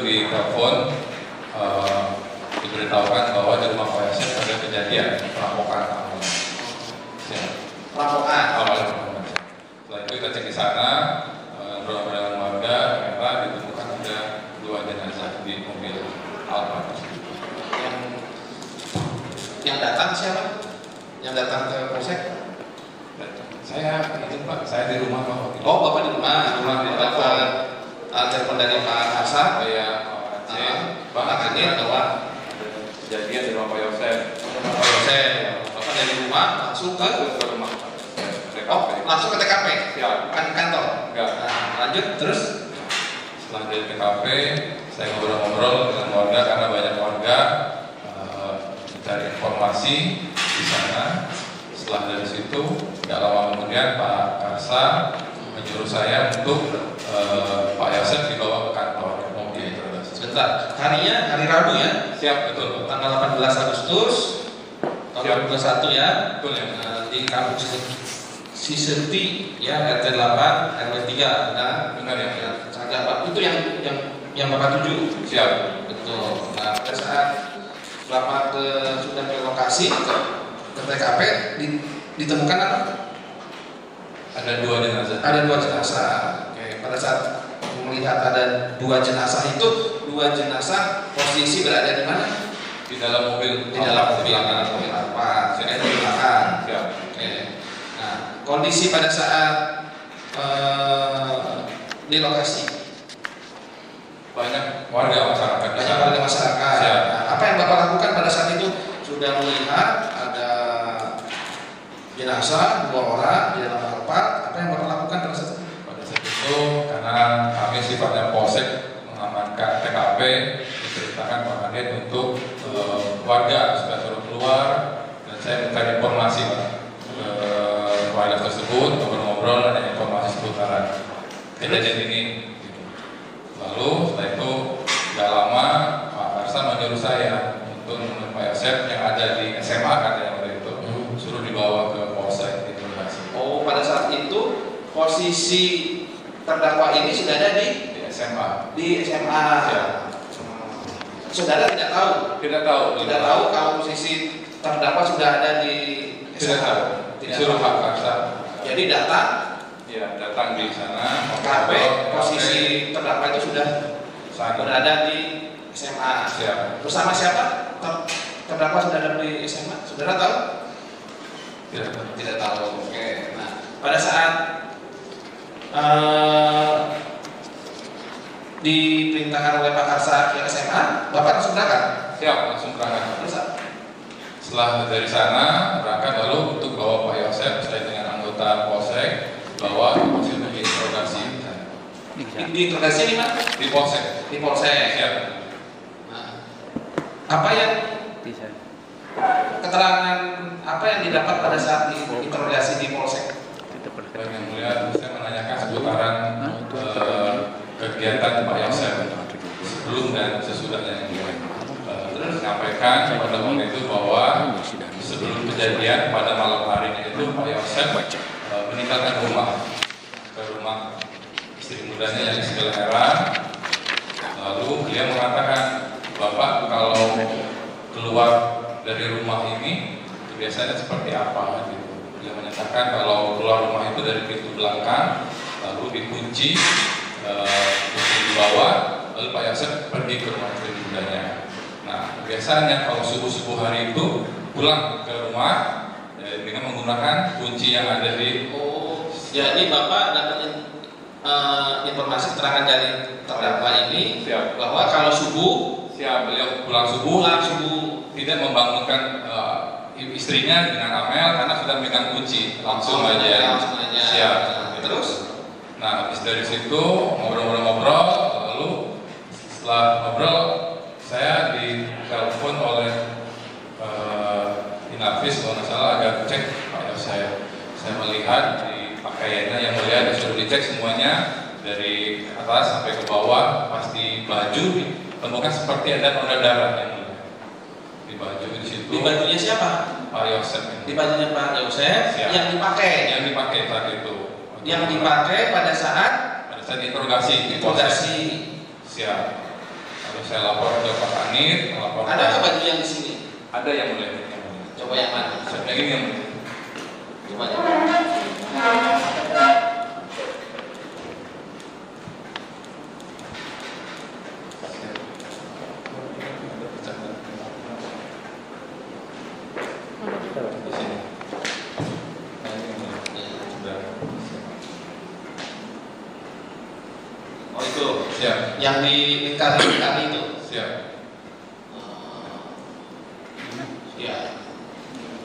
ditelepon, diberitahukan bahwa di rumah Pak Yosef ada kejadian perampokan awal. Ya. Perampokan. Setelah itu kita cek di sana, bersama dengan warga, ternyata ditemukan ada 2 jenazah di mobil Alfa. Yang datang siapa? Yang datang ke polsek? Saya izin Pak, saya di rumah Pak. Oh, Bapak di rumah. Di telepon dari Pak Asa. Saya Pak Aceh bahwa kejadian di rumah Pak Yosef. Pak Yosef. Bapak dari rumah langsung ke rumah. Oh, langsung ke TKP? Ya. Bukan kantor? Enggak. Nah, lanjut terus. Setelah dari TKP, saya ngobrol-ngobrol dengan warga karena banyak warga mencari informasi di sana. Setelah dari situ, tidak lama kemudian Pak Asa menyuruh saya untuk Pak Yosef dibawa ke kantor mobil. Sebentar, harinya hari Rabu ya? Siap, betul. Tanggal 18 Agustus tahun 2021 ya? Betul ya. Di kampus Sisenti ya, RT 8 RW 3. Nah, benar ya. Sangat Pak. Itu yang Bapak tuju. Siap. Betul. Nah, pada saat Bapak sudah ke lokasi ke TKP ditemukan apa? Ada 2 jenazah. Ada 2 jenazah. Oke. Pada saat melihat ada 2 jenazah itu, 2 jenazah posisi berada di mana? Di dalam mobil. Di dalam mobil apa? Saya di belakang. Siap. Oke. Nah, kondisi pada saat di lokasi Banyak warga masyarakat. banyak warga masyarakat. Siap. Nah, apa yang Bapak lakukan pada saat itu? Sudah melihat ada jenazah 2 orang di dalam Alphard. Apa yang Bapak lakukan pada saat itu? Pada saat itu karena kami sifatnya polsek mengamankan TKP, diceritakan Pak Kadit untuk warga supaya suruh keluar, dan saya minta informasi Pak ke warga tersebut, ngobrol-ngobrol dan informasi seputaran kejadian ini. Lalu setelah itu tidak lama Pak Karsa menyuruh saya untuk menemui Pak Yosef yang ada di SMA katanya waktu itu, suruh dibawa ke polsek di Bekasi. Oh, pada saat itu posisi terdakwa ini sudah ada di SMA. Di SMA. Ya. Saudara tidak tahu? Tidak tahu. Tidak tahu kalau posisi terdakwa sudah ada di Tidak SMA. tahu. Disuruh Pak Karsa. Jadi datang Ya, datang di sana. TKP, posisi terdakwa itu sudah berada di SMA. Siap. Bersama siapa? Terdakwa sudah ada di SMA. Saudara tahu? Tidak tahu. Tidak tahu. Oke. Nah, pada saat diperintahkan oleh Pak Karsa ke SMA, Bapak langsung berangkat? Siap, langsung berangkat. Terus? Setelah dari sana berangkat lalu untuk bawa Pak Yosef, saya dengan anggota polsek bawa hasil interogasi. Diinterogasi di mana? Di polsek. Di polsek. Siap. Nah, apa yang keterangan apa yang didapat pada saat diinterogasi di polsek? Baik yang mulia, saya menanyakan seputaran kegiatan Pak Yosef sebelum dan sesudahnya yang mulia. Terus menyampaikan pada waktu itu bahwa sebelum kejadian pada malam harinya itu Pak Yosef meninggalkan rumah ke rumah istri mudanya yang di Sebelah. Lalu dia mengatakan, Bapak kalau keluar dari rumah ini biasanya seperti apa? Gitu. Dia menyatakan kalau keluar rumah itu dari pintu belakang, lalu dikunci, kunci di bawah, lalu Pak Yosef pergi ke rumah istri mudanya. Nah, biasanya kalau subuh-subuh hari itu pulang ke rumah dengan menggunakan kunci yang ada di. Oh, jadi Bapak dapat informasi keterangan dari terdakwa ini. Siap. Bahwa kalau subuh, Beliau pulang subuh tidak membangunkan istrinya dengan Amel karena sudah memegang kunci, langsung aja. Siap. Terus? Nah, habis dari situ ngobrol-ngobrol, lalu setelah ngobrol saya ditelepon oleh Inafis kalau nggak salah agak cek pada saya melihat di pakaiannya yang mulia disuruh dicek semuanya dari atas sampai ke bawah, pasti baju ditemukan seperti ada noda darah yang mulia di baju di situ. Di bajunya siapa? Pak Yosef. Di bajunya Pak Yosef yang dipakai. Yang dipakai saat itu. Yang dipakai pada saat interogasi. Interogasi. Siap. Saya lapor ke Pak Kanit, melaporkan. Ada nggak baju yang di sini? Ada yang mulia. Coba yang mana? Yang ini yang mulia. Coba ya. Di sini. Oh itu. Siap. Yang di lingkar-lingkar itu. Siap. Ya.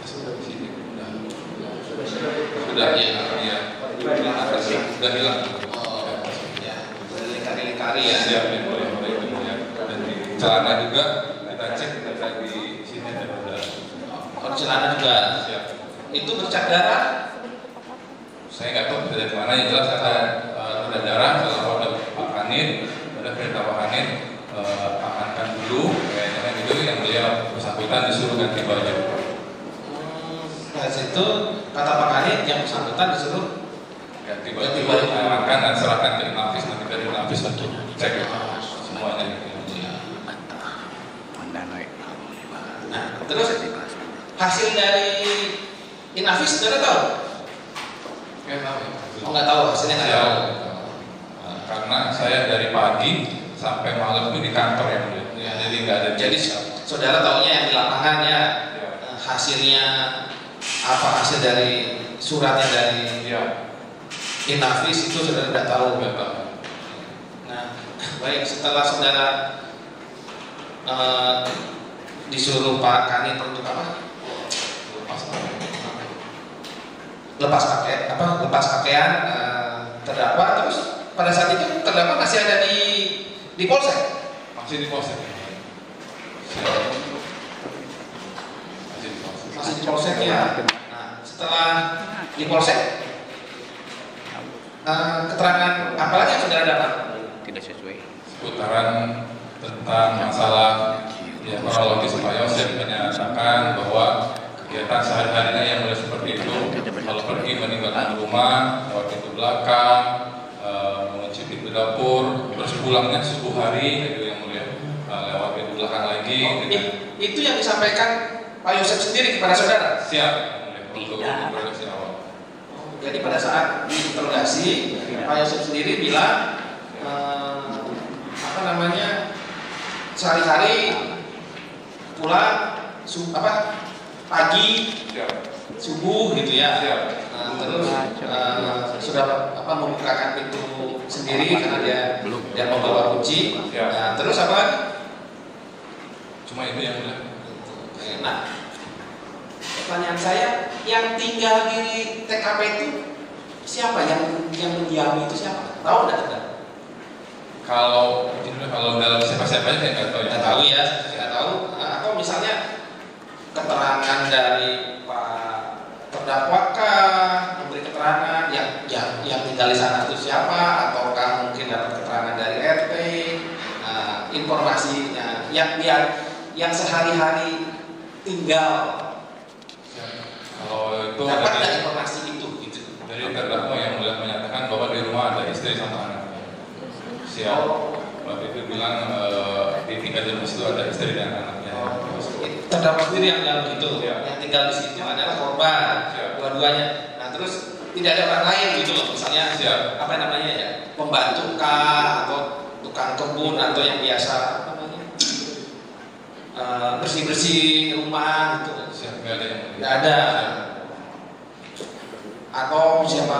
Sudah di sini. Sudah ya. Iya. Sudah hilang. Oh ya. Lingkar-lingkar ya. Siap yang boleh itu ya. Dan di celana juga kita cek kita di sini ada. Oh di celana juga. Siap. Itu bercak darah. Saya nggak tahu dari mana, yang jelas ada darah. Saya lapor ke Pak Kanit, ada perintah Pak Kanit amankan dulu kayaknya gitu, yang beliau bersangkutan disuruh ganti baju. Nah situ kata Pak Kanit yang bersangkutan disuruh Ganti baju, amankan dan serahkan ke Inafis, nanti dari Inafis untuk cek semuanya. Nah terus hasil dari Inafis sudah tahu? Nggak tahu ya. Oh nggak tahu hasilnya nggak tahu. Karena saya dari pagi sampai malam itu di kantor ya, Ya. jadi nggak ada. Jadi saudara taunya yang di lapangan ya, hasilnya apa, hasil dari suratnya dari Ya. Inafis itu saudara sudah tahu. Nggak tahu. Nah baik, setelah saudara disuruh Pak Kanit untuk apa? Lepas pakaian terdakwa, terus pada saat itu terdakwa masih ada di polsek. Masih di polsek. Masih di polsek ya. Nah, setelah di polsek, keterangan apa lagi yang saudara dapat? Tidak sesuai. Seputaran tentang masalah ya kronologis Pak Yosef menyatakan bahwa kegiatan sehari-harinya yang mulai seperti itu, kalau pergi meninggalkan rumah, lewat pintu belakang, mengunci pintu dapur, terus pulangnya subuh hari, itu yang mulia, lewat pintu belakang lagi. Itu yang disampaikan Pak Yosef sendiri kepada saudara. Siap, untuk interogasi awal. Jadi pada saat diinterogasi, Pak Yosef sendiri bilang sehari-hari pulang pagi, subuh gitu ya. Terus sudah membukakan pintu sendiri karena dia membawa kunci. Terus apa lagi? Cuma itu yang mulia. Nah, pertanyaan saya, yang tinggal di TKP itu siapa? Yang mendiami itu siapa? Tahu nggak? Kalau dalam siapa-siapanya saya nggak tahu ya. Nggak tahu ya, nggak tahu. Atau misalnya keterangan dari Pak terdakwa memberi keterangan yang tinggal di sana itu siapa? Ataukah mungkin dapat keterangan dari RT? Informasinya yang sehari-hari tinggal. Kalau itu dapat nggak informasi itu gitu? Dari terdakwa yang menyatakan bahwa di rumah ada istri sama anak. Siap. Waktu itu bilang di tinggal di rumah itu ada istri dan anaknya. Terdakwa sendiri yang bilang begitu. Ya. Yang tinggal di situ adalah korban, dua-duanya. Nah terus tidak ada orang lain gitu loh, misalnya apa namanya ya, pembantu kah atau tukang kebun atau yang biasa bersih-bersih rumah gitu. Nggak ada. Atau siapa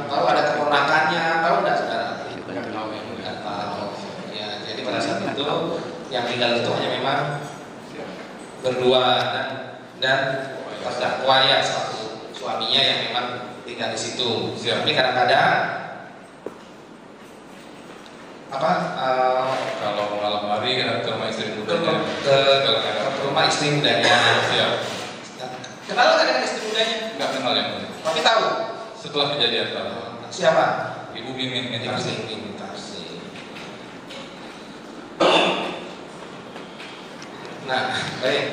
tahu ada keponakannya, tahu nggak saudara? Nggak tahu. Ya, jadi pada saat itu yang tinggal itu hanya memang berdua dan terdakwa ya satu suaminya yang memang tinggal di situ. Tapi kadang-kadang kalau malam hari ke rumah istri mudanya. Ke rumah istri mudanya. Kenal nggak dengan istri mudanya? Nggak kenal yang mulia. Tapi tahu. Setelah kejadian tahu. Siapa? Ibu Mimin Mintarsi. Nah, baik.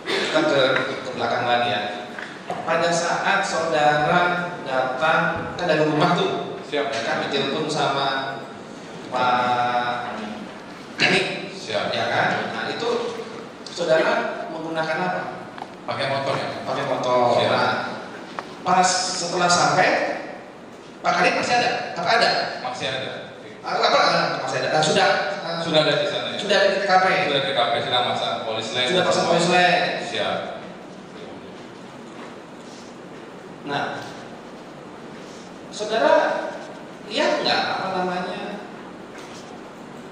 Kita ke belakang lagi ya. Pada saat saudara datang kan dari rumah tuh, Siap. kan ditelepon sama Pak mekanik, ya kan? Nah itu saudara menggunakan apa? Pakai motor ya? Pakai motor. Siap. Nah, pas setelah sampai, Pak Kadip masih ada? Apa ada? Masih ada. Masih ada. Nah, Sudah ada di sana. Ya? Sudah ada di TKP. Sudah di TKP, sudah pasang polis lain. Sudah pasang polis lain. Siap. Nah, saudara lihat nggak apa namanya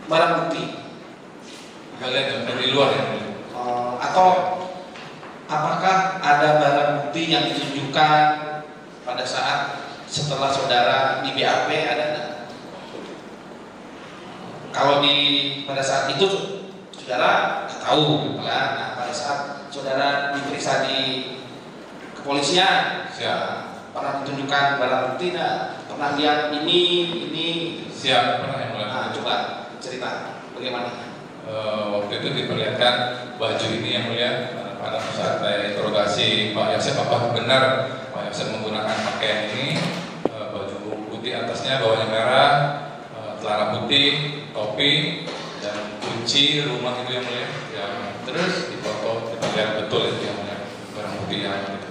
barang bukti? Kita lihat dari luar ya. Atau apakah ada barang bukti yang ditunjukkan pada saat setelah saudara di BAP ada nggak? Kalau pada saat itu saudara nggak tahu, ya. Nah, pada saat saudara diperiksa di kepolisian, pernah ditunjukkan barang bukti nggak? Pernah lihat ini? Siap, pernah yang mulai. Nah, coba cerita bagaimana? Waktu itu diperlihatkan baju ini yang mulia pada saat saya interogasi Pak Yosef, apakah benar Pak Yosef menggunakan pakaian ini, baju putih atasnya, bawahnya merah, celana putih, topi, dan kunci rumah itu yang mulia. Ya, terus difoto, kita lihat betul itu yang mulia, barang bukti yang mulia.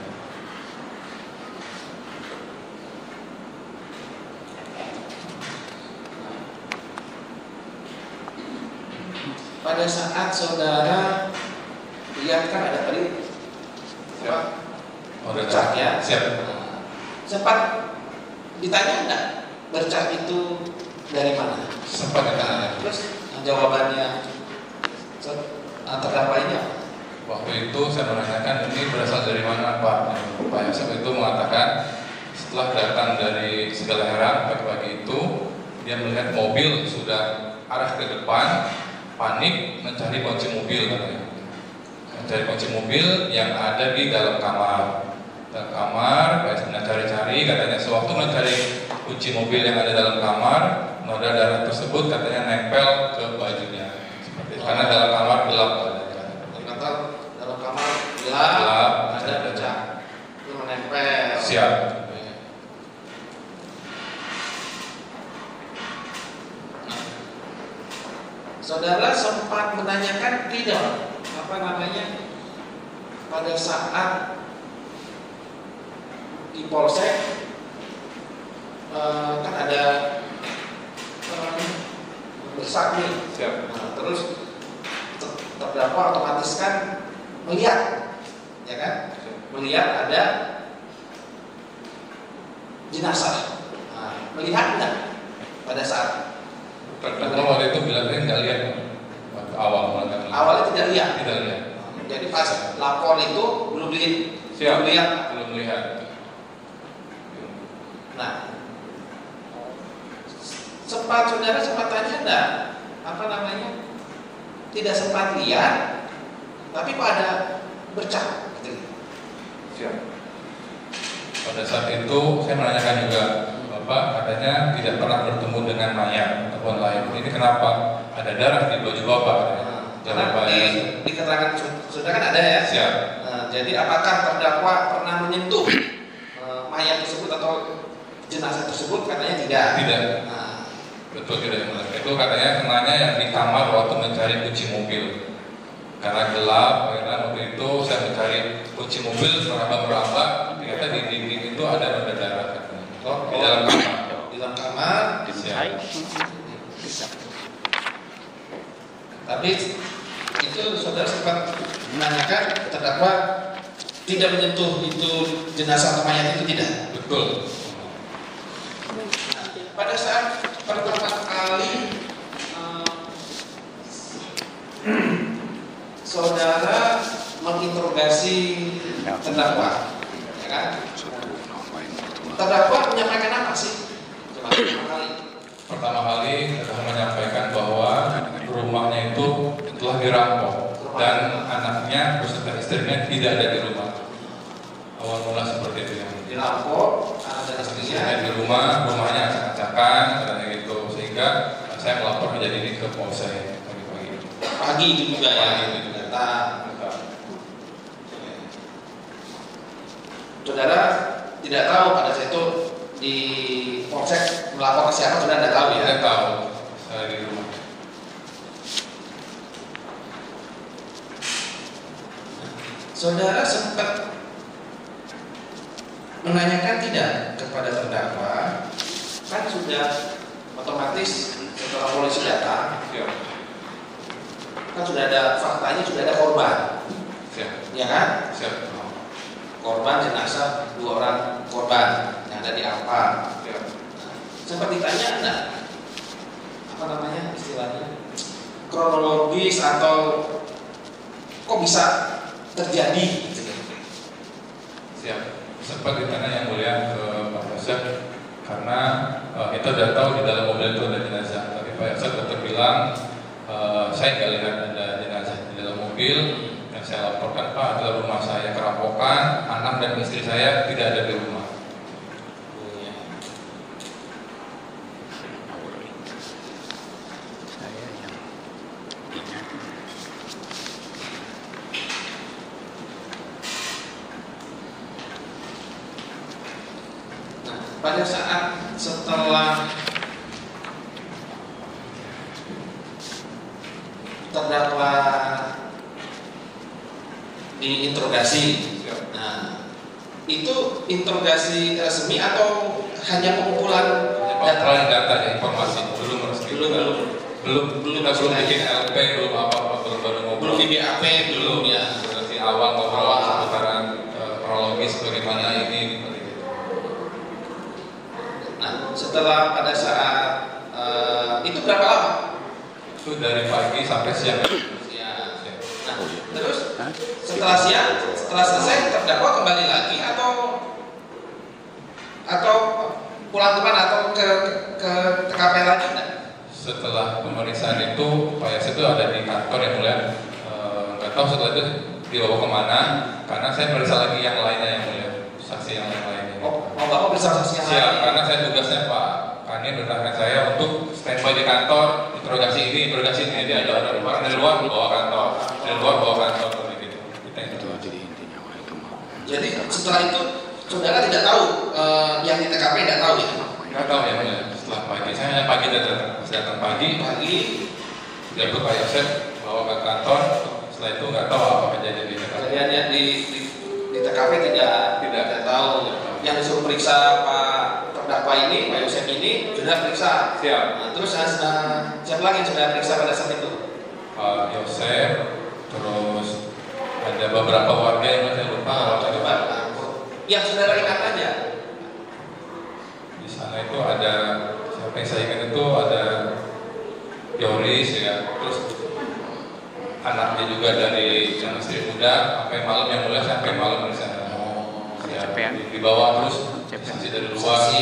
Pada saat saudara lihat kan ada tadi bercak ya, sempat ditanya enggak bercak itu dari mana? Sempat ditanya. Terus jawabannya terdakwa ini apa? Waktu itu saya menanyakan ini berasal dari mana Pak? Pak Yosef itu mengatakan setelah datang dari Segala pagi-pagi itu dia melihat mobil sudah arah ke depan, panik mencari kunci mobil katanya. Mencari kunci mobil yang ada di dalam kamar. Dalam kamar, Pak Yosef mencari-cari, katanya sewaktu mencari kunci mobil yang ada dalam kamar, noda darah tersebut katanya nempel ke bajunya. Seperti karena dalam kamar gelap. Dalam kamar gelap, ada bercak itu menempel. Siap. Saudara sempat menanyakan tidak apa namanya pada saat di polsek kan ada bersak nih. Nah, terus terdakwa otomatis kan melihat, ya kan? Melihat ada jenazah. Nah, melihat enggak pada saat Terdakwa waktu itu bilangnya nggak lihat awalnya. Awalnya tidak lihat. Tidak lihat. Jadi pas lapor itu belum lihat. Belum lihat. Nah, saudara sempat tanya enggak apa namanya? Tidak sempat lihat, tapi kok ada bercak? Gitu. Siap. Pada saat itu saya menanyakan juga, Bapak katanya tidak pernah bertemu dengan mayat ataupun lain. Ini kenapa ada darah di baju Bapak? Karena di keterangan saudara kan ada ya. Siap. Jadi apakah terdakwa pernah menyentuh mayat tersebut atau jenazah tersebut? Katanya tidak. Tidak. Betul tidak. Itu katanya kenanya yang di kamar waktu mencari kunci mobil. Karena gelap, karena waktu itu saya mencari kunci mobil meraba-raba, ternyata di dinding itu ada noda darah. Di dalam kamar. Di dalam kamar. Tapi itu saudara sempat menanyakan terdakwa tidak menyentuh itu jenazah atau mayat itu tidak? Betul. Pada saat pertama kali saudara menginterogasi terdakwa, ya kan? Terdakwa menyampaikan apa sih? Pertama kali terdakwa menyampaikan bahwa rumahnya itu telah dirampok dan anaknya beserta istrinya tidak ada di rumah. Awal mula seperti itu ya. Dirampok, anak dan istrinya di rumahnya acak-acakan, katanya gitu, sehingga saya melapor kejadian ini ke polsek pagi-pagi. Pagi itu juga ya. Saudara tidak tahu pada saat itu di polsek melapor ke siapa, saudara tidak tahu ya? Tidak tahu, saya di rumah. saudara sempat menanyakan tidak kepada terdakwa, kan sudah otomatis setelah polisi datang, kan sudah ada faktanya, sudah ada korban, ya kan? Korban jenazah 2 orang korban yang ada di Alfa. Sempat ditanya enggak? Apa namanya istilahnya? Kronologis atau kok bisa terjadi? Siap. Sempat ditanya yang mulia ke Pak Yosef karena kita udah tahu di dalam mobil itu ada jenazah. Tapi Pak Yosef tetap bilang saya nggak lihat ada jenazah di dalam mobil. Yang saya laporkan Pak adalah rumah saya kerampokan, anak dan istri saya tidak ada di rumah. Pada saat setelah terdakwa diinterogasi, nah itu interogasi resmi atau hanya pengumpulan data informasi belum resmi, belum bikin LP, belum apa-apa, belum video AP, belum ya dari awal seputaran kronologis bagaimana ini. Setelah pada saat itu berapa lama? Itu dari pagi sampai siang. Nah, terus setelah siang, setelah selesai terdakwa kembali lagi atau pulang kemana atau ke TKP lagi? Setelah pemeriksaan itu Pak Yosef itu ada di kantor yang mulia. Nggak tahu setelah itu dibawa kemana karena saya periksa lagi yang lainnya yang mulia, saksi yang lainnya. Bapak periksa saksi yang lain? Karena saya tugasnya Pak Kani perintahkan saya untuk standby di kantor, interogasi ini. Jadi ada orang dari luar bawa kantor, dari luar bawa kantor begitu. Jadi setelah itu saudara tidak tahu yang di TKP tidak tahu ya? Nggak tahu ya, setelah pagi saya hanya pagi datang pagi jemput Pak Yosef bawa ke kantor. Setelah itu nggak tahu apa kejadian di TKP. Kejadiannya di TKP tidak tahu. Yang disuruh periksa Pak terdakwa ini, Pak Yosef ini sudah periksa. Siap. Nah, terus siapa lagi yang sudah periksa pada saat itu? Pak Yosef, terus ada beberapa warga yang saya lupa. Yang saudara ingat aja. Di sana itu ada siapa yang saya ingat itu ada Yoris ya, terus anaknya juga dari yang istri muda sampai malam yang mulia sampai malam di sana. Di bawah terus saksi dari luar,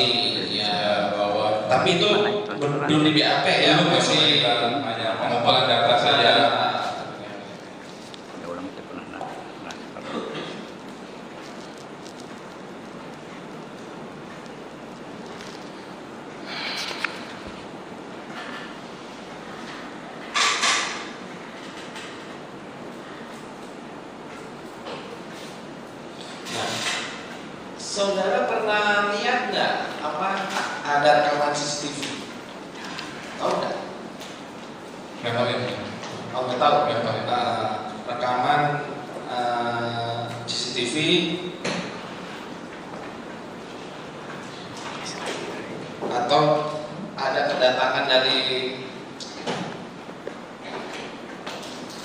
ya bawah. Tapi itu belum di BAP ya, masih hanya pengumpulan data saja. Saudara pernah lihat nggak apa ada rekaman CCTV? Tahu nggak? Nggak tahu ya. Oh nggak tahu. Nggak tahu. Rekaman CCTV atau ada kedatangan dari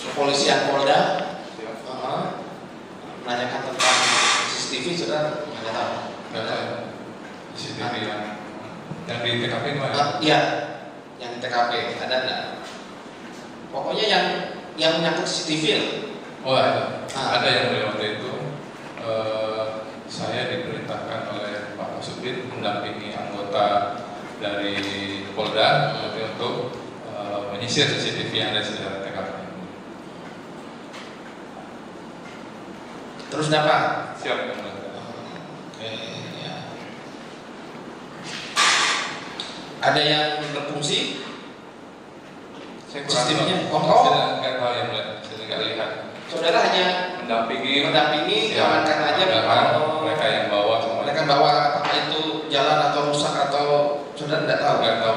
kepolisian Polda menanyakan tentang CCTV, saudara nggak tahu? Nggak tahu. CCTV yang di TKP gimana? Iya, yang di TKP ada nggak? Pokoknya yang menyangkut CCTV. Oh ada. Ada yang mulai waktu itu saya diperintahkan oleh Pak Masudin mendampingi anggota dari Polda untuk menyisir CCTV yang ada di sekitar TKP. Terus dapat? Siap. Oke, ya. Ada yang berfungsi? Sistemnya? Saya nggak tahu yang saya nggak lihat. Saudara hanya mendampingi, amankan aja. Mereka yang bawa semua. Mereka bawa apakah itu jalan atau rusak atau saudara tidak tahu? Nggak tahu.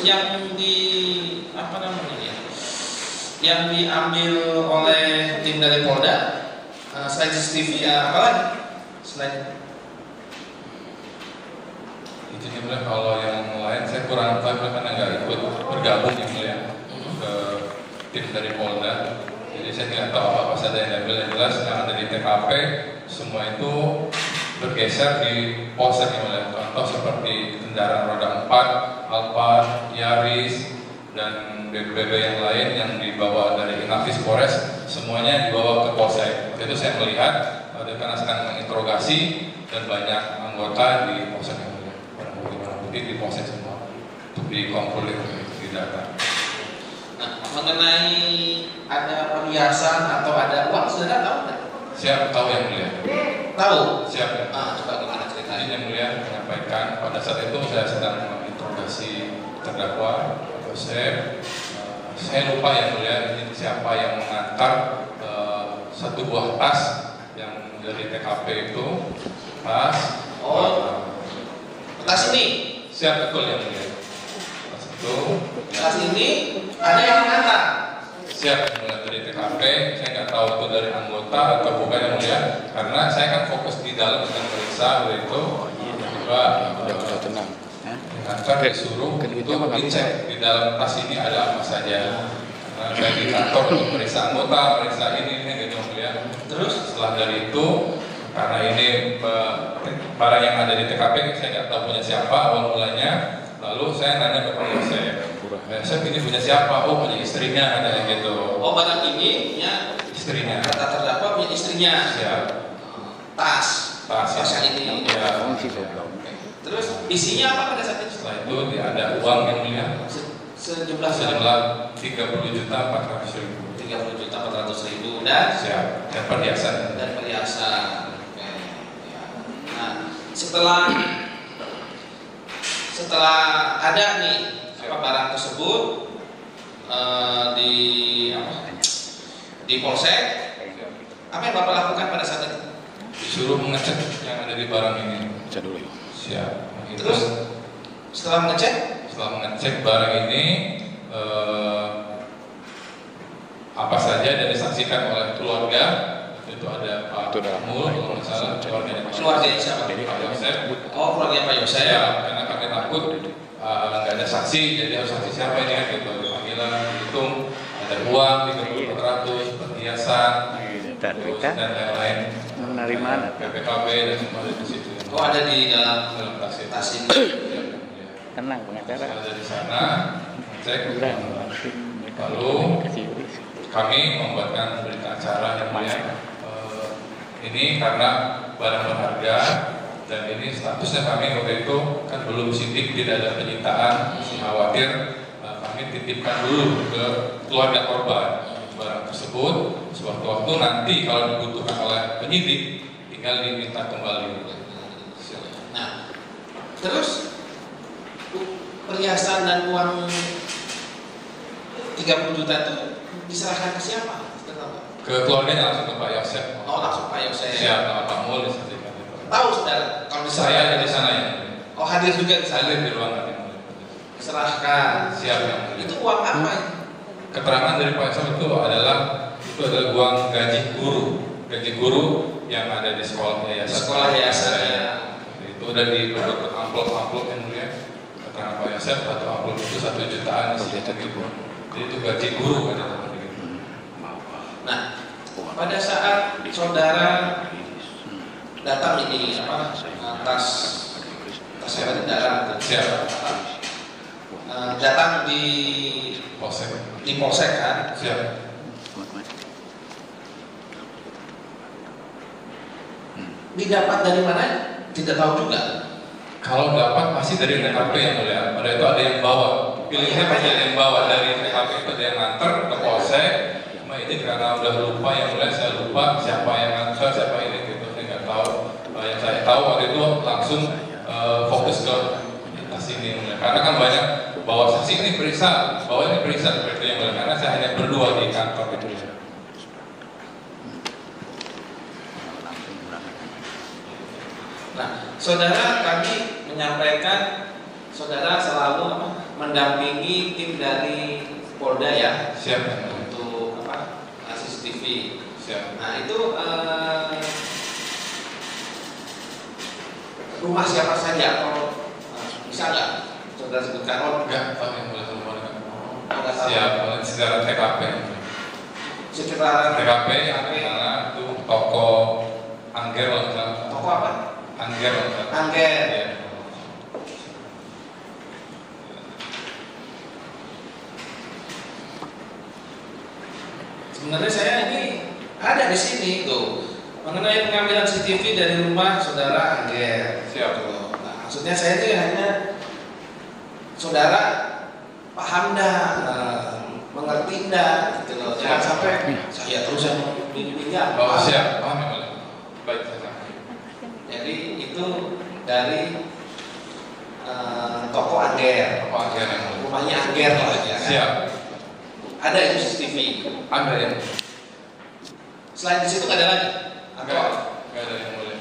yang di apa namanya ya? Yang diambil oleh tim dari Polda selain CCTV ya apa lagi? Selain itu ya, kalau yang lain saya kurang tahu karena nggak ikut bergabung ya ke tim dari Polda. Jadi saya tidak tahu apa saja yang diambil. Yang jelas yang ada di TKP semua itu bergeser di polsek yang mulia. Contoh seperti kendaraan roda 4, Alphard, Yaris, dan BBB yang lain yang dibawa dari Inafis Polres, semuanya dibawa ke polsek. Waktu itu saya melihat karena sedang menginterogasi dan banyak anggota di polsek yang mulia. Barang bukti di polsek semua untuk dikonfirmasi di data. Nah, mengenai ada perhiasan atau ada uang, saudara tahu nggak? Siap, tahu yang mulia. Tahu? Siap ya. Coba gimana ceritanya? Yang mulia menyampaikan pada saat itu saya sedang menginterogasi terdakwa atau saya lupa yang mulia ini siapa yang mengantar satu buah tas yang dari TKP itu tas. Tas ini? Siap, betul yang mulia. Tas itu. Tas ini ada yang mengantar. Siap, mulai dari TKP, saya nggak tahu itu dari anggota atau bukan yang mulia, karena saya kan fokus di dalam dengan periksa itu, juga tenang. akan disuruh untuk dicek di dalam tas ini ada apa saja. Karena saya di kantor untuk periksa anggota, periksa ini gitu mulia. Terus setelah dari itu, karena ini barang yang ada di TKP, saya nggak tahu punya siapa awal mulanya. Lalu saya nanya ke Pak Yosef, ini punya siapa? Oh, punya istrinya, katanya gitu. Oh, barang ini punya istrinya. Kata terdakwa punya istrinya. Siap. Tas yang ini. Ya. Terus isinya apa pada saat itu? Setelah itu ada uang yang mulia. Sejumlah 30.400.000. 30.400.000 dan siap. Dan perhiasan. Oke. Nah, setelah ada nih barang tersebut di polsek, apa yang Bapak lakukan pada saat itu? Disuruh mengecek yang ada di barang ini. Cek dulu ya. Siap. Terus setelah mengecek barang ini apa saja dan disaksikan oleh keluarga. Itu ada Pak Mul, kalau nggak salah keluarga siapa? Pak Yosef. Oh, keluarga Pak Yosef. Ya, karena kami takut nggak ada saksi, jadi harus saksi siapa ini kan gitu. Panggilan dihitung ada uang 30.400, perhiasan, terus dan lain-lain. Dari mana? PPKB dan semua di situ. Oh, ada di dalam tas ini. Tenang pengacara. Ada di sana, cek. Lalu kami membuatkan berita acara yang mulia. Ini karena barang berharga dan ini statusnya kami waktu itu kan belum sidik, tidak ada penyitaan, khawatir kami titipkan dulu ke keluarga korban barang tersebut. Sewaktu-waktu nanti kalau dibutuhkan oleh penyidik tinggal diminta kembali. Nah, terus perhiasan dan uang 30 juta itu diserahkan ke siapa? Ke keluarganya, langsung ke Pak Yosef. Oh, langsung Pak Yosef. Siap, Pak Mul disampaikan itu. Tahu saudara kalau saya ada di sana ya. Oh, hadir juga di sana. Hadir di ruangan yang mulia. Serahkan. Siap yang mulia. Itu uang apa? Keterangan dari Pak Yosef itu adalah uang gaji guru yang ada di sekolah yayasan. Sekolah yayasan. Itu udah di amplop yang mulia. Keterangan Pak Yosef satu amplop itu 1 jutaan. Jadi itu gaji guru kan ada. Nah, pada saat saudara datang ini tas kendaraan datang di polsek kan? Siap. Didapat dari mana? Tidak tahu juga. Kalau dapat masih dari TKP yang mulia. Pada itu ada yang bawa. Pilihnya pasti ada yang bawa dari TKP itu ada yang nganter ke polsek. Ini karena udah lupa yang mulai saya lupa siapa yang nganter, siapa ini gitu, saya nggak tahu. Yang saya tahu waktu itu langsung fokus ke tas ini mulai. Karena kan banyak bawa saksi ini periksa, bawa ini periksa seperti yang mulai. Karena saya hanya berdua di kantor itu. Nah, saudara tadi menyampaikan saudara selalu mendampingi tim dari Polda ya. Siap. Untuk apa? CCTV. Siap. Nah itu rumah siapa saja? Kalau bisa nggak saudara sebutkan? Oh Enggak tahu yang boleh sebutkan. nggak tahu. Siap. Secara TKP. Sekitaran TKP yang mana itu toko Angger lengkap. toko apa? Angger lengkap. Angger. Ya. Sebenarnya saya ini ada di sini tuh mengenai pengambilan CCTV dari rumah saudara Angger. Siap. Nah, maksudnya saya itu hanya saudara paham dah, mengerti dah, gitu loh. Jangan sampai saya terus yang minyak. Oh siap. Paham ya boleh. Baik saya. Jadi itu dari toko Angger, Toko Angger yang boleh. rumahnya Angger lah ya. Kan? Siap. Ada itu CCTV. Ada yang Selain di situ nggak ada lagi. Atau Enggak ada yang boleh.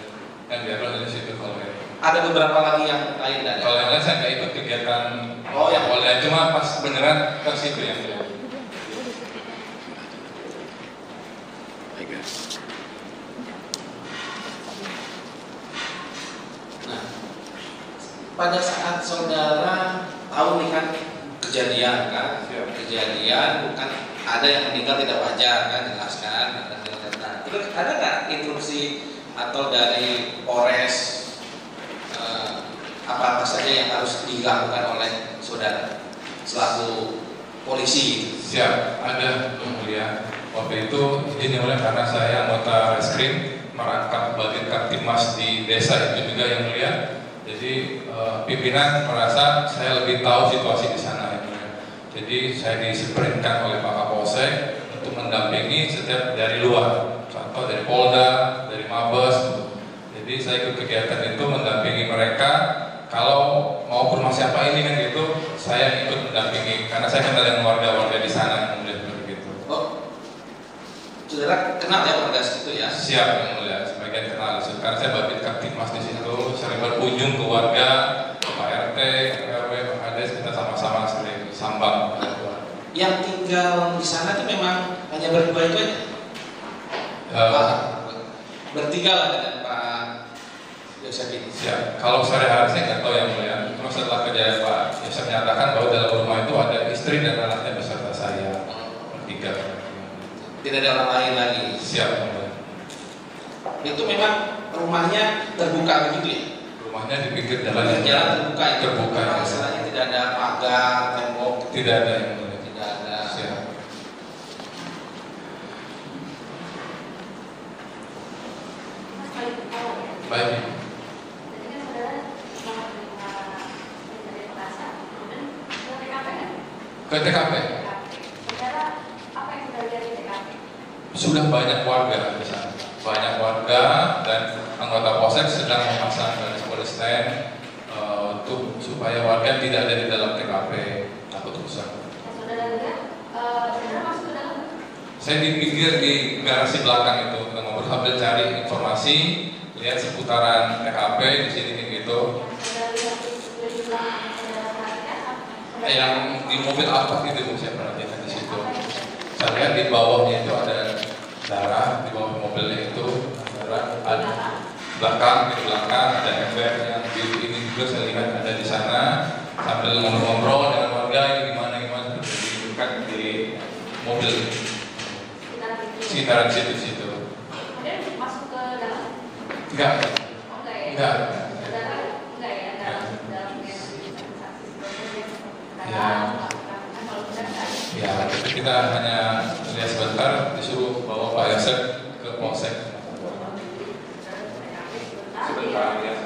Yang biarlah dari situ kalau yang ada beberapa lagi yang lain ada. kalau yang lain saya nggak ikut kegiatan. Oh, yang boleh cuma pas beneran ke situ yang boleh. Nah, pada saat saudara tahu nih kan kejadian kan, kejadian bukan ada yang meninggal tidak wajar kan, jelaskan ada data. Terus ada nggak instruksi atau dari Polres apa saja yang harus dilakukan oleh saudara selaku polisi? Siap, ada yang mulia. Waktu itu izin yang mulia karena saya anggota reskrim merangkap bagian Kamtibmas di desa itu juga yang mulia. Jadi pimpinan merasa saya lebih tahu situasi di sana yang mulia. Jadi saya diseprinkan oleh Pak Kapolsek untuk mendampingi setiap dari luar, contoh dari Polda, dari Mabes. Jadi saya ikut kegiatan itu mendampingi mereka. Kalau mau ke rumah siapa ini kan gitu, saya ikut mendampingi karena saya kenal dengan warga-warga di sana yang mulia seperti itu. Oh, saudara kenal ya warga situ ya? Siap yang mulia, sebagian kenal karena saya bagian Kamtibmas di situ, sering berkunjung ke warga, Pak RT, RW, Pak Kades, kita sama-sama sering sambang. Yang tinggal di sana itu memang hanya berdua itu aja? Bertiga lah dengan Pak Yosef ini. Siap. Kalau sehari-hari saya nggak tahu yang mulia. Cuma setelah kejadian Pak Yosef menyatakan bahwa dalam rumah itu ada istri dan anaknya beserta saya bertiga. Tidak ada orang lain lagi. Siap yang mulia. Itu memang rumahnya terbuka begitu ya? Rumahnya di pinggir jalan. Jalan terbuka itu. Terbuka. Memang istilahnya tidak ada pagar, tembok. Tidak ada yang mulia. Tidak ada. Siap. Baik. Ke TKP. Sudah banyak warga di sana. Banyak warga dan anggota Polsek sedang memasang garis polisten untuk supaya warga tidak ada di dalam TKP takut rusak. Saya di pinggir di garasi belakang itu ngobrol sambil cari informasi, lihat seputaran TKP di sini gitu. Yang di mobil apa itu saya perhatikan di situ. Saya lihat di bawahnya itu ada darah, di bawah mobilnya itu darah, ada di belakang ada ember yang biru ini juga saya lihat ada di sana. Sambil ngobrol-ngobrol dengan warga ini gimana dekat di mobil sekitaran situ. Masuk ke dalam? Enggak. Enggak. Ya, tapi kita hanya lihat sebentar, disuruh bawa Pak Yosef ke Polsek. Sebentar ya.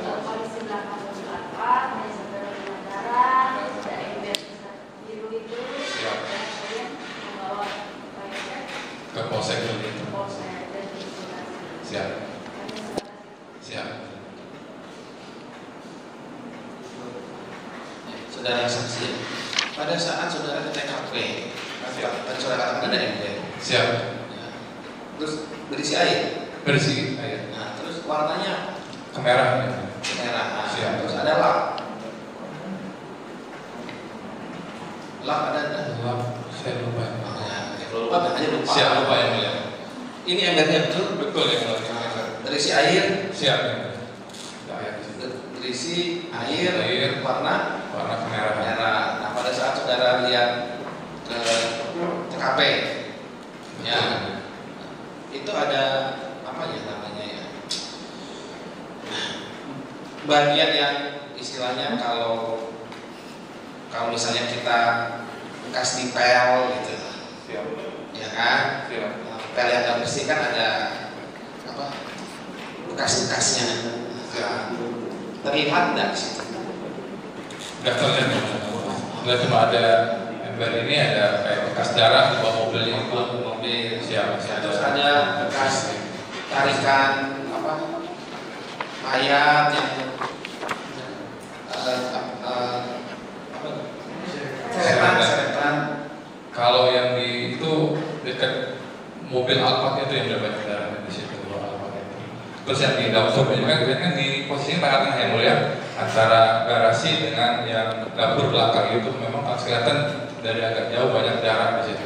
Siap. Ke Polsek dulu. Siap. Siap. Saudara saksi, pada saat saudara ke TKP, kan saudara katakan ada ember. Siap. Ya. Terus berisi air. Bersih air. Nah, terus warnanya Kamera. merah. Nah, Siap. terus ada lap. Gelap ada enggak? Gelap, saya lupa. Kalau lupa hanya lupa. Siap, lupa yang mulia. Ini embernya betul? Betul ya mulia. Terisi air. Siap ya mulia. Terisi air warna kemerahan. merah. Nah, pada saat saudara lihat ke TKP, ya, itu ada apa ya namanya ya? Bagian yang istilahnya kalau misalnya kita bekas dipel gitu, Siap. ya kan? Siap. Pel yang nggak bersih kan ada apa? Bekas-bekasnya. Nah, terlihat nggak di situ? Nggak terlihat. Nggak cuma ada ember ini, ada kayak bekas darah di bawah mobilnya itu. Mobil. Siap. Terus ada bekas tarikan apa? Mayat yang seretan. Kalau yang di itu dekat mobil Alphard itu yang dapat darah di situ Alphard itu. Terus yang di dapur juga kan di posisi tengah-tengah yang mulia antara garasi dengan yang dapur belakang itu memang kelihatan dari agak jauh banyak darah di situ.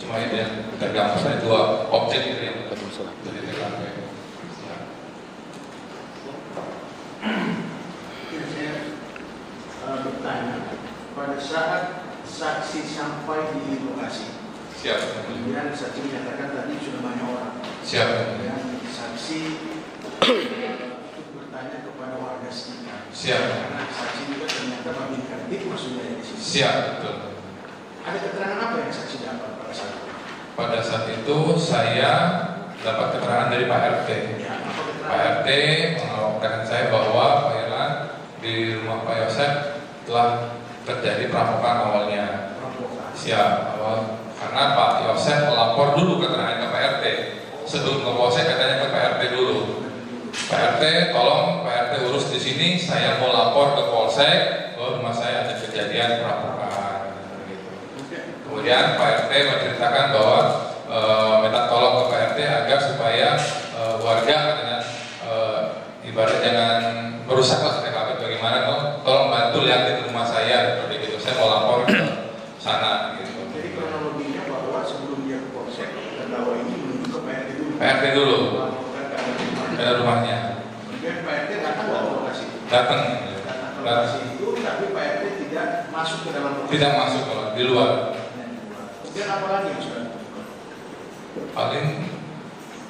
Cuma itu yang tergambar dari dua objek itu yang dari TKP. Saya bertanya, pada saat saksi sampai di lokasi, Siap. kemudian saksi menyatakan tadi sudah banyak orang. Siap. Kemudian saksi bertanya kepada warga sekitar. Siap. Karena saksi juga ternyata Babin Kartip maksudnya di sini. Siap, betul. Ada keterangan apa yang saksi dapat pada saat itu? Pada saat itu saya dapat keterangan dari Pak RT. Ya, apa Pak keterangan? RT melaporkan saya bahwa Pak Irlan di rumah Pak Yosef telah terjadi perampokan awalnya. Provokasi. Siap, awal karena Pak Yosef melapor dulu keterangan ke Pak RT. Sebelum ke Polsek katanya ke Pak RT dulu. Pak RT, tolong Pak RT urus di sini. Saya mau lapor ke Polsek bahwa rumah saya ada kejadian perampokan. Gitu. Kemudian Pak RT menceritakan bahwa minta tolong ke Pak RT agar supaya warga katanya ibarat jangan merusaklah TKP bagaimana tolong bantu lihatin rumah saya seperti itu. Saya mau lapor ke sana gitu. Jadi kronologinya bahwa sebelum dia ke Polsek, terdakwa ini menuju ke PRT dulu. PRT dulu Melaporkan keadaan ke rumahnya. Kemudian PRT datang ke lokasi. Datang Datang ke lokasi itu, tapi PRT tidak masuk ke dalam lokasi. tidak masuk kalau di luar. Kemudian apa lagi yang sudah? Paling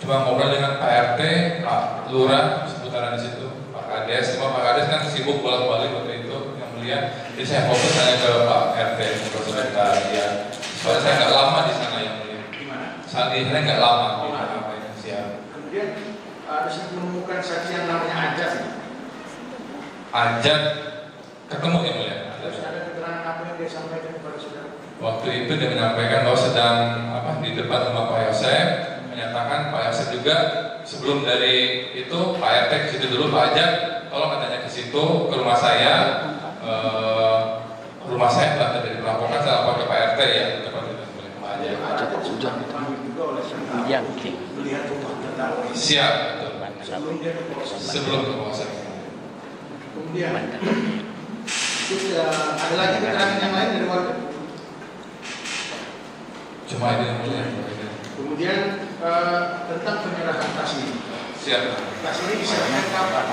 cuma ngobrol dengan Pak RT, Pak Lurah seputaran di situ, Pak Kades. Cuma Pak Kades kan sibuk bolak-balik waktu itu yang mulia. Jadi saya fokus hanya ke Pak RT sebentar ya. Soalnya saya nggak lama di sana yang mulia. Gimana? Saat ini saya nggak lama di apa yang siap. Kemudian ada menemukan saksi yang namanya Ajat. Ajak ketemu yang mulia. Terus ada keterangan apa yang dia sampaikan kepada saudara? Waktu itu dia menyampaikan bahwa sedang di depan rumah Pak Yosef, menyatakan Pak Yosef juga sebelum dari itu Pak RT ke situ dulu, Pak Ajak tolong katanya ke situ ke rumah saya. Rumah saya telah terjadi perampokan, saya lapor ke Pak RT ya tepat itu Pak Ajak. Ajat sudah dipanggil juga oleh saudara. Yakin. Melihat rumah terdakwa ini. Siap betul. Sebelum dia ke Polsek. Sebelum ke Polsek. Kemudian itu ada lagi keterangan yang lain dari warga. Cuma itu yang mulia. Kemudian tentang penyerahan tas ini. Siap. Tas ini diserahkan kapan?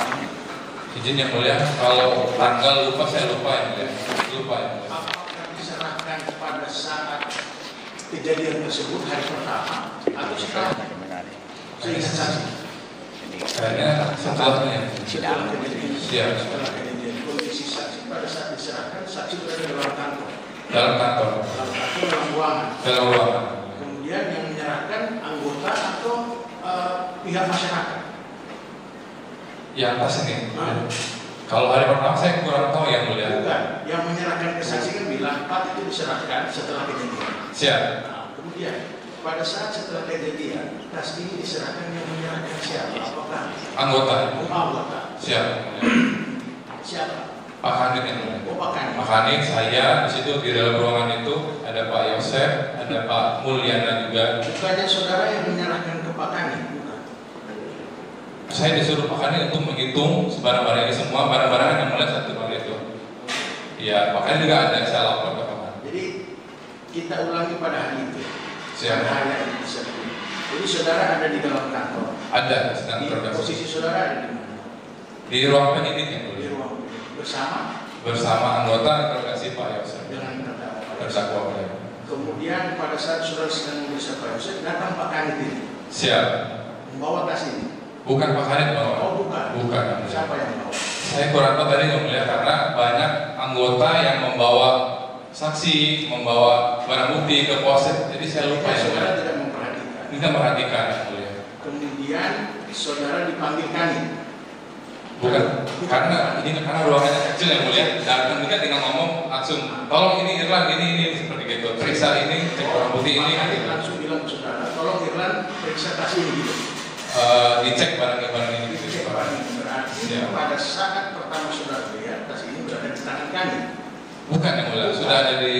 Izin yang mulia, kalau tanggal lupa saya lupa yang mulia. Lupa yang mulia. Apakah diserahkan pada saat kejadian tersebut hari pertama atau setelah? Seingat saksi. Kayaknya setelahnya. Setelah kejadian. Siap. Setelah kejadian. Kondisi saksi pada saat diserahkan saksi berada dalam kantor. Dalam kantor. Dalam kantor dalam ruangan. Dalam ruangan. Kemudian yang menyerahkan anggota atau pihak masyarakat. Yang pas ini. Kalau hari pertama saya kurang tahu yang mulia. Bukan. Yang menyerahkan ke saksi kan bilang Pak itu diserahkan setelah kejadian. Siap. Nah, kemudian pada saat setelah kejadian tas ini diserahkan yang menyerahkan siapa? Apakah Anggota. anggota? Siap. Siapa? Pak Hanif yang mulia. Oh, Pak Kani. Pak Hanif, saya di situ di dalam ruangan itu ada Pak Yosef, ada Pak Mulyana juga. Bukannya saudara yang menyerahkan ke Pak Kani? Bukan. Saya disuruh Pak Hanif untuk menghitung barang-barang ini semua, barang-barang yang mulia satu kali itu. Iya, Pak Hanif juga ada, saya lapor ke Pak Hanif. Jadi kita ulangi pada hari itu. Siap. Pada hari yang disebut. Jadi saudara ada di dalam kantor. Ada, sedang Di terdapat. posisi saudara ada di mana? Di ruang penyidik yang Di mulia. ruang bersama Anggota interogasi Pak Yosef. dengan terdakwa. Terdakwa. Kemudian pada saat saudara sedang memeriksa Pak Yosef, datang Pak Kanit ini Siap. membawa tas ini. Bukan Pak Kanit bawa. Oh bukan. Bukan. yang mulia. Siapa yang bawa? Saya kurang tahu tadi yang mulia karena banyak anggota yang membawa saksi, membawa barang bukti ke polsek. Jadi saya lupa ya. Saudara tidak memperhatikan. Tidak merhatikan yang mulia. Kemudian saudara dipanggil Kanit. Bukan, karena ruangannya kecil yang mulia. Dan kita tinggal ngomong langsung, tolong ini Irlan, ini seperti gitu. Periksa ini, cek barang bukti ini. Kanit Gitu. langsung bilang ke saudara, tolong Irlan periksa tas ini gitu. Dicek barang-barang ini. Gitu. Dicek barang ini. Berarti Ya. pada saat pertama saudara lihat tas ini berada di tangan Kanit. Bukan yang mulia, sudah ada di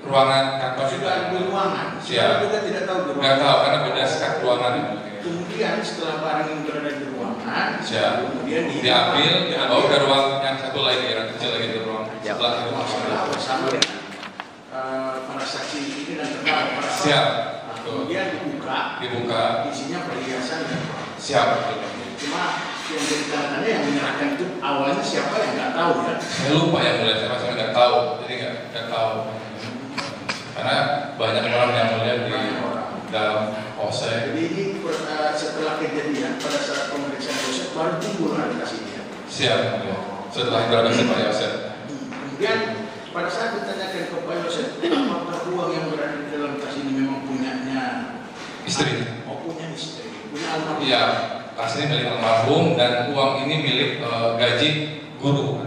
ruangan kantor Sudah di ruangan. Siap. Saudara juga tidak tahu di ruangan. Nggak tahu karena beda sekat ruangan yang mulia. Kemudian setelah barang ini berada di ruangan, Siap. kemudian Diambil, dibawa ke ruang yang satu lagi, yang kecil lagi di ruang Ya. sebelah itu maksudnya. bersama dengan para saksi ini dan terdakwa. Siap. Nah, kemudian Dibuka. isinya perhiasan dan uang. Siap. Cuma yang jadi tanda yang menyerahkan itu awalnya siapa yang nggak tahu ya. Saya lupa yang mulia, saya nggak tahu, jadi nggak tahu. Karena banyak orang yang mulia di dalam polsek. Jadi ini setelah kejadian pada saat pemeriksaan Yosef baru timbul tas ini ya. Siap yang mulia. Setelah interogasi Pak Yosef. Kemudian pada saat ditanyakan ke Pak Yosef, apakah uang yang berada di dalam tas ini memang punyanya Istri. Oh punya istri, punya almarhum. Iya, asli milik almarhum dan uang ini milik gaji guru.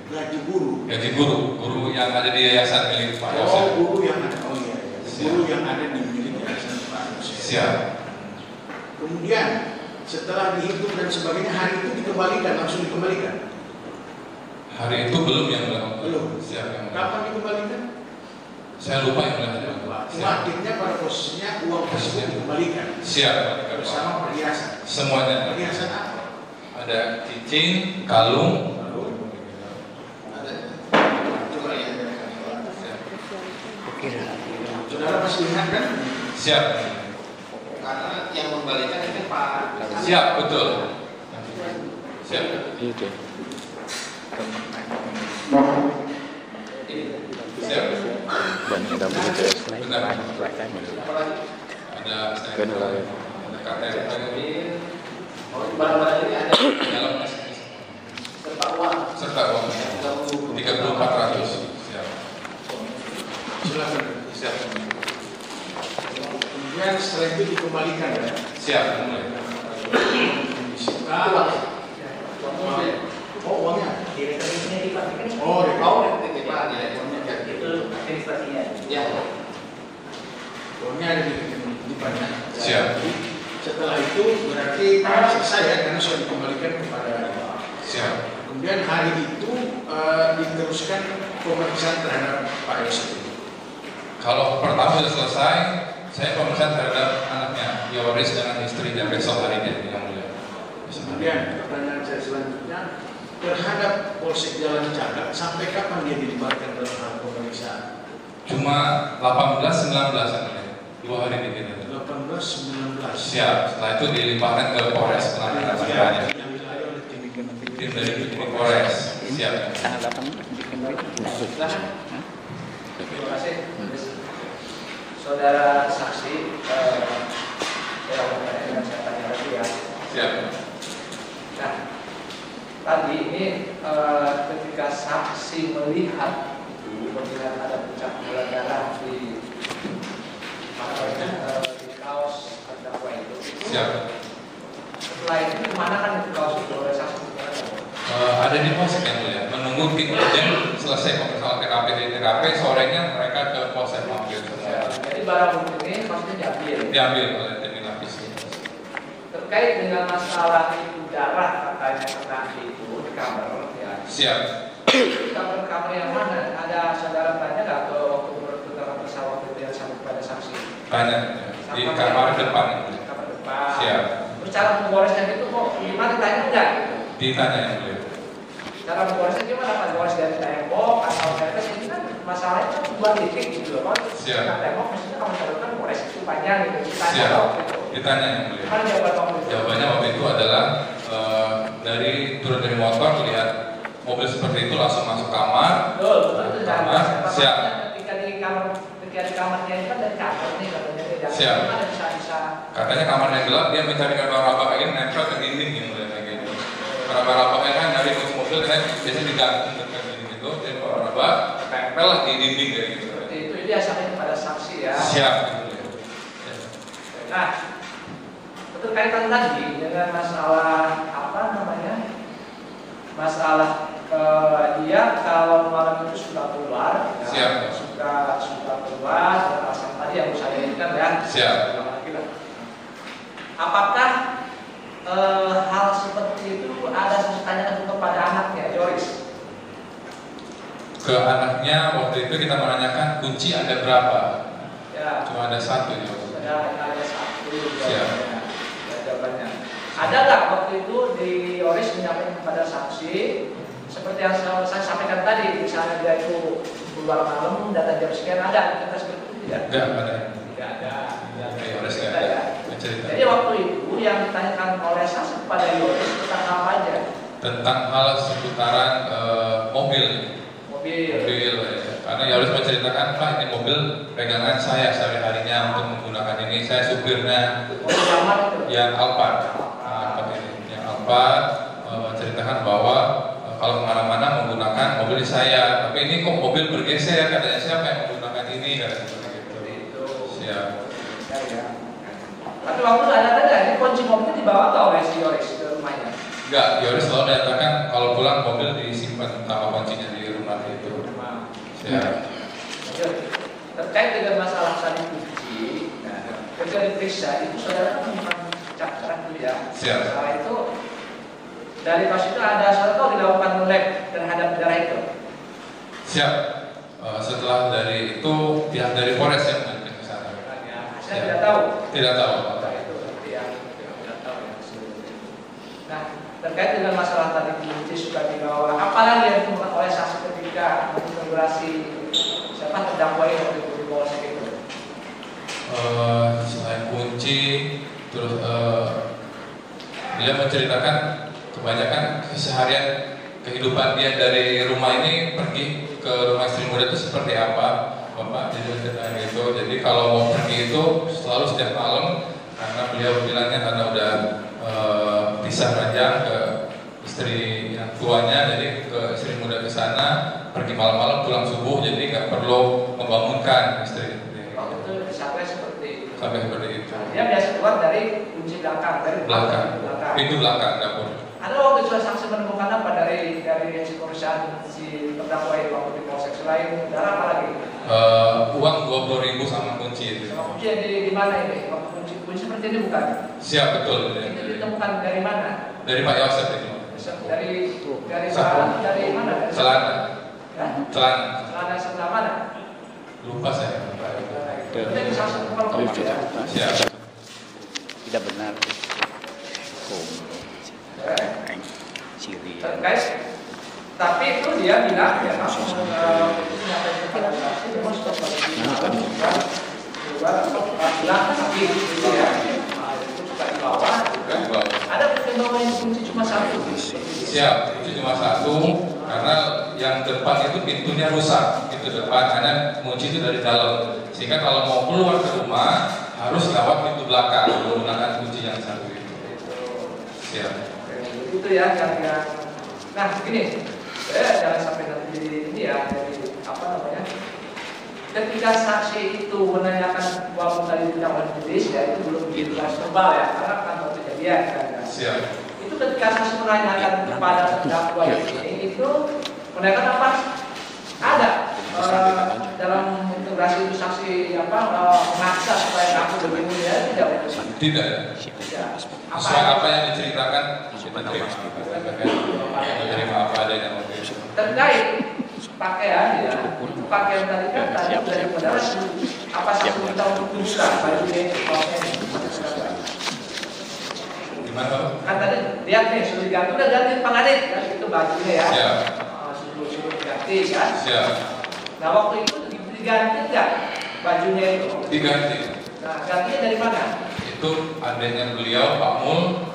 Gaji guru. Gaji guru yang ada di yayasan milik Pak Oh Yosef. guru yang ada, oh iya, iya. Siap. Guru yang ada di milik yayasan Pak Yosef. Siap. Kemudian setelah dihitung dan sebagainya hari itu dikembalikan, langsung dikembalikan. Hari itu belum yang mulia. Belum. Siap yang mulia. Kapan dikembalikan? Saya lupa yang mulia. Cuma akhirnya pada posisinya uang tersebut dikembalikan Siap. bersama perhiasan. Semuanya. Perhiasan apa? Ada cincin, kalung. Ada. Coba lihat. Kira. Saudara masih ingat kan? Siap. Karena yang membalikan itu Pak. Siap, betul. Siap. Itu. Siap. Banyak ada begitu lain. Benar. Lain. Ada Benar. ada KTP Barang-barang ini ada dalam serta uang. serta uang 3.400. Siap. Silakan. Siap. Kemudian setelah itu dikembalikan ya. Siap. Mulai. Disita. Uangnya. Oh uangnya. Oh, Oh, titipan ya. Ya. uangnya ada di banyak. Siap. Setelah itu berarti selesai ya karena sudah dikembalikan kepada. Siap. Kemudian hari itu diteruskan pemeriksaan terhadap Pak Yosef. Kalau pertama sudah selesai, saya pemeriksaan terhadap anaknya, Yoris dengan istri dan besok harinya yang mulia. Kemudian pertanyaan saya selanjutnya terhadap Polsek Jalan Cagak sampai kapan dia dilibatkan dalam hal pemeriksaan? Cuma 18-19 yang mulia. 2 hari dikira. 18-19. Siap. Setelah itu dilimpahkan ke Polres Penanganan Perkara. Tim dari penyidik Polres. Siap. Tanggal 8 bikin begitu. Terima kasih. Saudara saksi, saya tanya lagi ya. Siap. Nah, tadi ini ketika saksi melihat ada pecah bola darah di di kaos terdakwa itu. Siap. Setelah itu kemana kan itu kaos itu oleh saksi? Ada di Polsek yang mulia. Menunggu tim urgen selesai pemeriksaan TKP di TKP, sorenya mereka ke Polsek mampir. Jadi barang bukti ini maksudnya Diambil oleh tim inafis. terkait dengan masalah itu darah katanya pernah itu di kamar ya. Siap. Di kamar yang mana? Ada saudara tanya nggak ke waktu berputar pesawat itu yang sampai pada saksi? Banyak. Di kamar depan. Di kamar depan. Siap. Terus cara menggoresnya itu kok gimana ditanya enggak? Gitu? Ditanya yang mulia. Cara menggoresnya gimana? Pak gores dari tembok atau dari ini kan masalahnya kan 2 titik gitu loh. Kalau kita tembok maksudnya kalau misalkan Polres itu panjang gitu. Ditanya gitu. Ditanya yang mulia. Kan jawabannya waktu itu adalah dari turun dari motor lihat mobil seperti itu langsung masuk kamar. Betul, itu kamar. Siap. Ketika di kamarnya itu kan dari kamar nih katanya tidak. Siap. Bisa. Katanya kamarnya gelap, dia mencari raba-raba kayak gini nempel ke dinding yang mulia kayak gitu. Raba-raba kan dari kunci mobil kan biasanya digantung dekat dinding itu, jadi raba tempel lah di dinding kayak gitu. Itu dia sampai kepada saksi ya. Siap. Nah, betul kaitan tadi dengan masalah apa namanya? Masalah dia kalau malam itu sudah keluar, ya, sudah keluar, alasan tadi yang saya inginkan ya. Siap. Apakah hal seperti itu ada sesuatu kepada anaknya, Yoris? Ke anaknya waktu itu kita menanyakan kunci ada berapa? Ya. Cuma ada 1 ya. Ada 1 jawabannya. Ada nggak waktu itu di Yoris menyampaikan kepada saksi seperti yang saya sampaikan tadi, misalnya dia itu keluar malam, data jam sekian ada, kita seperti itu tidak? Enggak ada. Tidak ada. Yoris nggak ada. Jadi waktu itu yang ditanyakan oleh saksi kepada Yoris tentang apa aja? Tentang hal seputaran mobil. Karena Yoris menceritakan, Pak, ini mobil pegangan saya sehari-harinya untuk menggunakan ini, saya supirnya. Yang Alphard. Yang Alphard menceritakan bahwa kalau kemana-mana menggunakan mobil saya, tapi ini kok mobil bergeser, katanya siapa yang menggunakan ini, katanya seperti itu. Siap. Tapi waktu ada ini kunci mobil dibawa atau oleh si Yoris ke rumahnya? Enggak, Yoris selalu menyatakan kalau pulang mobil disimpan sama kuncinya di rumah itu. Siap. Terkait dengan masalah saling kunci, ketika diperiksa itu saudara bukan cakran dulu ya. Siap. Setelah itu dari pas itu ada saudara dilakukan lab terhadap darah itu. Siap. Setelah dari itu pihak dari Polres yang mungkin ke sana. Saya tidak tahu. Tidak tahu. Nah, terkait dengan masalah tadi kunci sudah dibawa, apalagi yang dilakukan oleh saksi ketika mengintegrasi siapa terdakwa yang di Polsek itu? Selain kunci, terus dia menceritakan kebanyakan keseharian kehidupan dia dari rumah ini pergi ke rumah istri muda itu seperti apa, Bapak. Jadi kalau mau pergi itu selalu setiap malam, karena beliau bilangnya karena udah pisah ranjang ke istri yang tuanya, jadi ke istri muda ke sana, pergi malam-malam pulang subuh, jadi nggak perlu membangunkan istri. Itu sampai seperti itu. Sampai seperti itu. Dia biasa keluar dari kunci belakang, dari belakang. Pintu belakang dapur. Ada waktu itu saksi menemukan apa dari si perusahaan si terdakwa itu waktu di Polsek selain darah apa lagi? Uang 20.000 sama kunci itu. Sama kunci di mana ini? Kunci seperti ini bukan? Siap, betul. Itu ditemukan dari mana? Dari Pak Yosef itu. Dari bahan dari mana? Celana. Celana sebelah mana? Lupa saya. Jadi saksi kalau siap. Tidak benar. Terkait, tapi itu dia bilang ya ada pertimbangan yang kunci cuma 1. Siap, kunci cuma 1 karena yang depan itu pintunya rusak, itu depan hanya kunci itu dari dalam, sehingga kalau mau keluar ke rumah harus lewat pintu belakang menggunakan kunci yang 1 itu. Siap. Itu ya yang nah begini, jangan sampai nanti ini ya, jadi apa namanya? Ketika saksi itu menanyakan uang dari bidang medis, ya itu belum jelas verbal ya, karena kan baru kejadian kan. Siap. Itu ketika saksi menanyakan kepada terdakwa ini, itu menanyakan apa? Ada dalam integrasi itu saksi memaksa supaya kamu begini ya, tidak? Tidak. Sesuai apa yang diceritakan, menerima apa adanya. Terkait pakaian ya, pakaian tadi kan tadi dari saudara apa sih kita untuk tunjukkan baju ini, gimana? Kan tadi lihat nih sudah diganti, udah ganti pengadit kan itu bajunya ya. Siap. Suruh diganti kan. Siap. Nah waktu itu diganti nggak bajunya itu? Diganti. Nah gantinya dari mana? Itu adanya beliau Pak Mul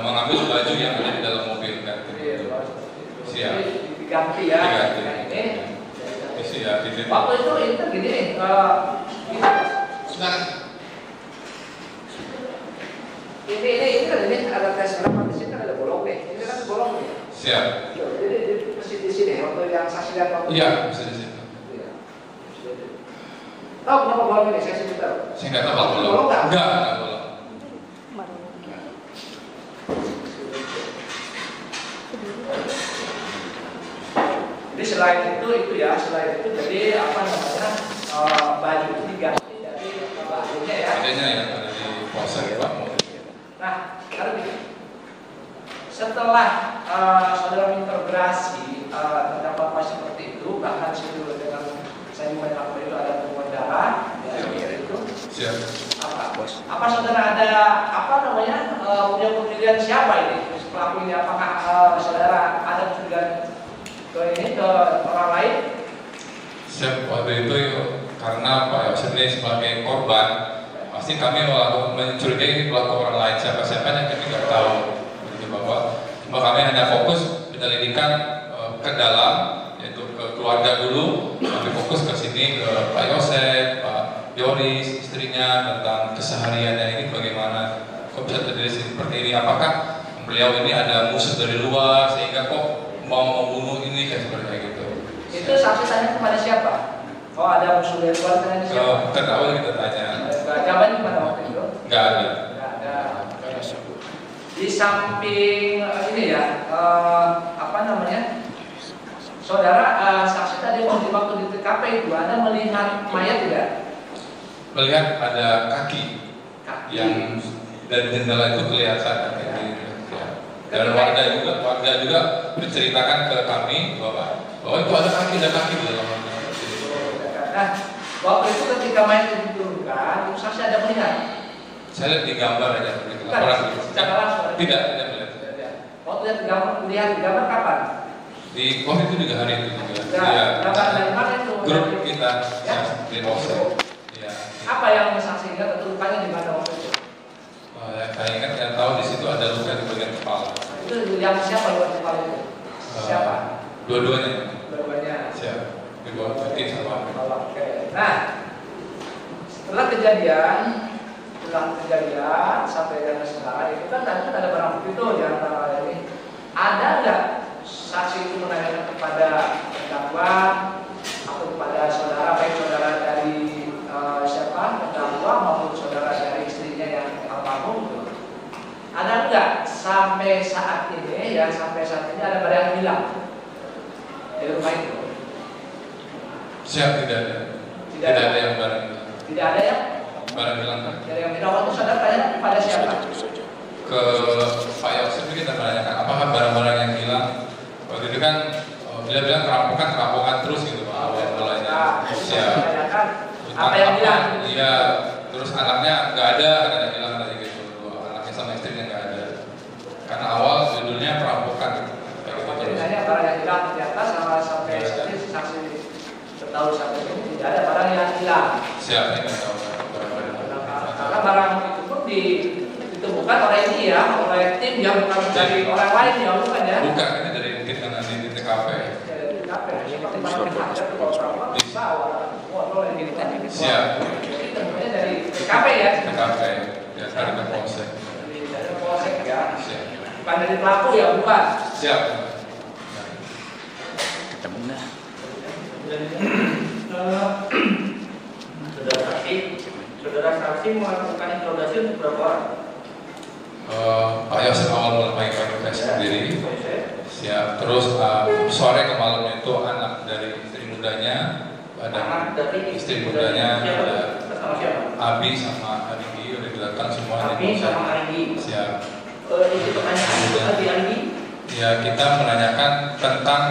mengambil baju yang ada di dalam mobil kan. Siap. Diganti ya. Diganti. Nah, ini. Siap. Waktu itu gini nih. Silakan. Ini kan ini ada tes berapa di sini kan ada bolong nih. Ini kan bolong nih. Siap. Jadi di sini waktu yang saksi lihat waktu. Iya, bisa di situ. Tahu kenapa bolong ini? Saya sebut tahu. Saya nggak tahu kalau belum. Bolong nggak? Enggak bolong. Jadi selain itu ya, selain itu jadi apa namanya baju itu diganti dari bajunya ya. Adanya yang ada di polsek Pak Mul. Nah, artinya setelah saudara interogasi terdapat apa seperti itu, bahkan sebelum dengan saya mengatakan itu ada temuan darah, ya, itu Siap. apa saudara ada apa namanya punya pemilihan siapa ini pelaku ini? Apakah saudara ada curigaan ke ini ke orang lain? Siap. Waktu itu karena Pak Yosef ini sebagai korban, pasti kami mencurigai pelaku orang lain. Siapa-siapanya kami nggak tahu. Begitu Bapak. Cuma kami hanya fokus penyelidikan ke dalam, yaitu ke keluarga dulu. Kami fokus ke sini ke Pak Yosef, Pak Yoris, istrinya, tentang kesehariannya ini bagaimana. Kok bisa terjadi seperti ini? Apakah beliau ini ada musuh dari luar sehingga kok mau membunuh ini kayak seperti itu? Itu saksi tanya kepada siapa? Oh ada musuh dari luar, tanya siapa? Ke awal kita tanya. Jawaban di mana waktu itu? Nggak ada. Nggak ada. Di samping ini ya, apa namanya? Saudara saksi tadi waktu di TKP itu ada melihat mayat tidak? Melihat ada kaki yang dari jendela itu kelihatan kayak gitu. Ya. Dan warga juga menceritakan ke kami bahwa itu ada kaki di dalam rumah. Nah, waktu itu ketika mayat itu diturunkan, itu saksi ada melihat? Saya lihat di gambar aja. Secara langsung? Tidak melihat. Waktu lihat di gambar kapan? Di waktu itu juga hari itu juga. Ya, gambar dari mana itu? Grup kita ya? Di Polsek. Ya. Apa yang saksi ingat luka-lukanya di mana waktu itu? Saya ingat yang tahu di situ ada luka di bagian kepala. Itu yang siapa luka kepala itu? Siapa? Dua-duanya. Dua-duanya. Siap. Di bawah kaki sama. Oke. Nah, setelah kejadian sampai dengan sekarang itu kan ada barang bukti itu di antara ini. Ada nggak saksi itu menanyakan kepada terdakwa atau kepada saudara, baik saudara dari siapa terdakwa maupun saudara dari istrinya yang almarhum? Ada nggak sampai saat ini ada barang yang hilang di rumah itu? Siap, tidak ada. Tidak ada yang barang hilang. Tidak ada ya? Barang hilang kan? Tidak yang hilang. Waktu saudara tanya kepada siapa? Ke Pak Yosef kita menanyakan apakah barang-barang yang hilang. Waktu itu kan dia bilang kerampokan terus gitu Pak. Awal-awalnya. Siap. Apa yang hilang? Iya. Terus anaknya nggak ada, katanya hilang tadi gitu. Anaknya sama istrinya nggak ada. Karena awal judulnya perampokan. Kayak gitu terus. Jadi barang yang hilang ternyata sampai saksi tahu sampai ini tidak ada barang yang hilang. Siap, ini nggak tahu barang-barang. Karena barang itu pun ditemukan oleh ini ya, oleh tim yang bukan dari orang lain ya, bukan ya? Bukan, ini dari mungkin karena di TKP. Siap. Jadi tentunya dari TKP ya. TKP, ya dari Polsek. Dari Polsek ya. Siap. Bukan dari pelaku ya, bukan. Siap. Ketemu nggak? Saudara saksi melakukan interogasi untuk berapa orang? Pak Yosef awal mulai pakai sendiri. Siap. Terus sore ke malam itu anak dari istri mudanya, ada istri mudanya, ada Abi sama Arigi udah datang semua. Abi sama Arigi. Siap. Itu pertanyaan itu tadi Arigi. Ya kita menanyakan tentang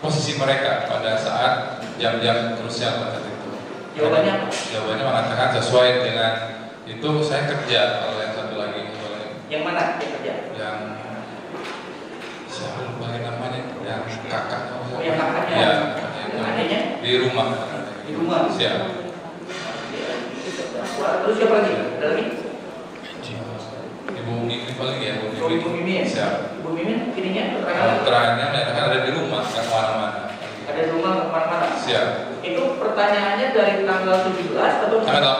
posisi mereka pada saat jam-jam krusial pada itu. Jawabannya apa? Jawabannya mengatakan sesuai dengan itu saya kerja. Kalau yang satu lagi yang mana yang kerja? Yang saya lupa namanya, yang kakak. Oh, yang kakaknya. Ya. Adanya? Di rumah. Di rumah. Siap. Terus siapa lagi? Ada lagi? Ibu Mimi paling ya, Oh, Ibu Mimi ya? Siap. Ibu Mimi ininya keterangan Keterangannya menyatakan ada di rumah, nggak kemana-mana. ada di rumah kemana-mana. Siap. Itu pertanyaannya dari tanggal 17 atau Tanggal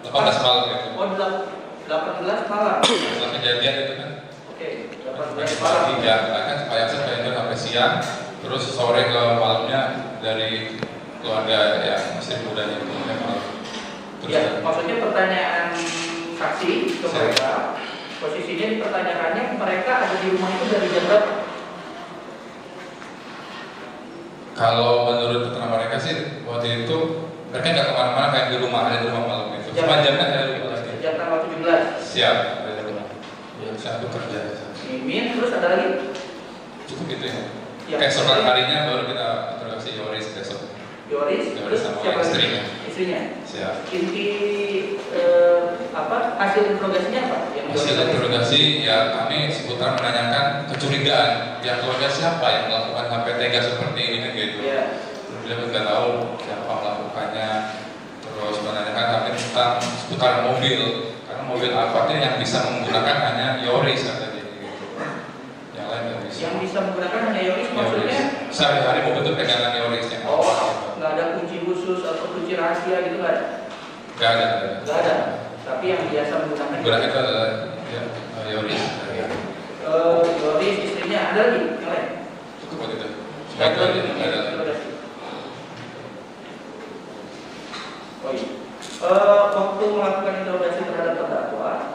18 malam itu. Oh, 18 malam. Setelah kejadian itu kan. Oke, 18 malam. Ya, kan supaya saya pengen sampai siang, terus sore ke malamnya dari keluarga yang masih mudanya itu malam. Terus Ya, maksudnya pertanyaan saksi ke mereka, posisinya dipertanyakannya mereka ada di rumah itu dari jam berapa? kalau menurut keterangan mereka sih waktu itu mereka nggak kemana-mana, kayak di rumah, ada di rumah malam itu. Cuma jamnya ada di rumah lagi. Sejak tanggal 17. Siap, ada di rumah. Ya, saya tuh kerja. Mimin, terus ada lagi? Cukup gitu ya. Ya. Keesokan harinya baru kita interogasi Yoris besok. Yoris, terus sama siapa lagi? istrinya. Istrinya. Siap. Inti hasil interogasinya apa? Hasil interogasi ya kami seputar menanyakan kecurigaan ya keluarga siapa yang melakukan sampai tega seperti ini kan gitu. Ya. Beliau nggak tahu siapa melakukannya. Terus menanyakan kami tentang seputar mobil karena mobil Alphardnya yang bisa menggunakan hanya Yoris kata dia gitu. Yang lain nggak bisa. Yang bisa menggunakan hanya Yoris maksudnya? Sehari-hari mobil itu pegangan Yoris yang. Oh, nggak ada kunci khusus atau kunci rahasia gitu kan? Nggak ada. Nggak ada. Tapi yang biasa menggunakan. Menggunakan itu adalah ya, Yoris. Yoris istrinya ada lagi yang lain? Cukup begitu. Cuma itu aja, nggak ada lagi. Oh iya. Waktu melakukan interogasi terhadap terdakwa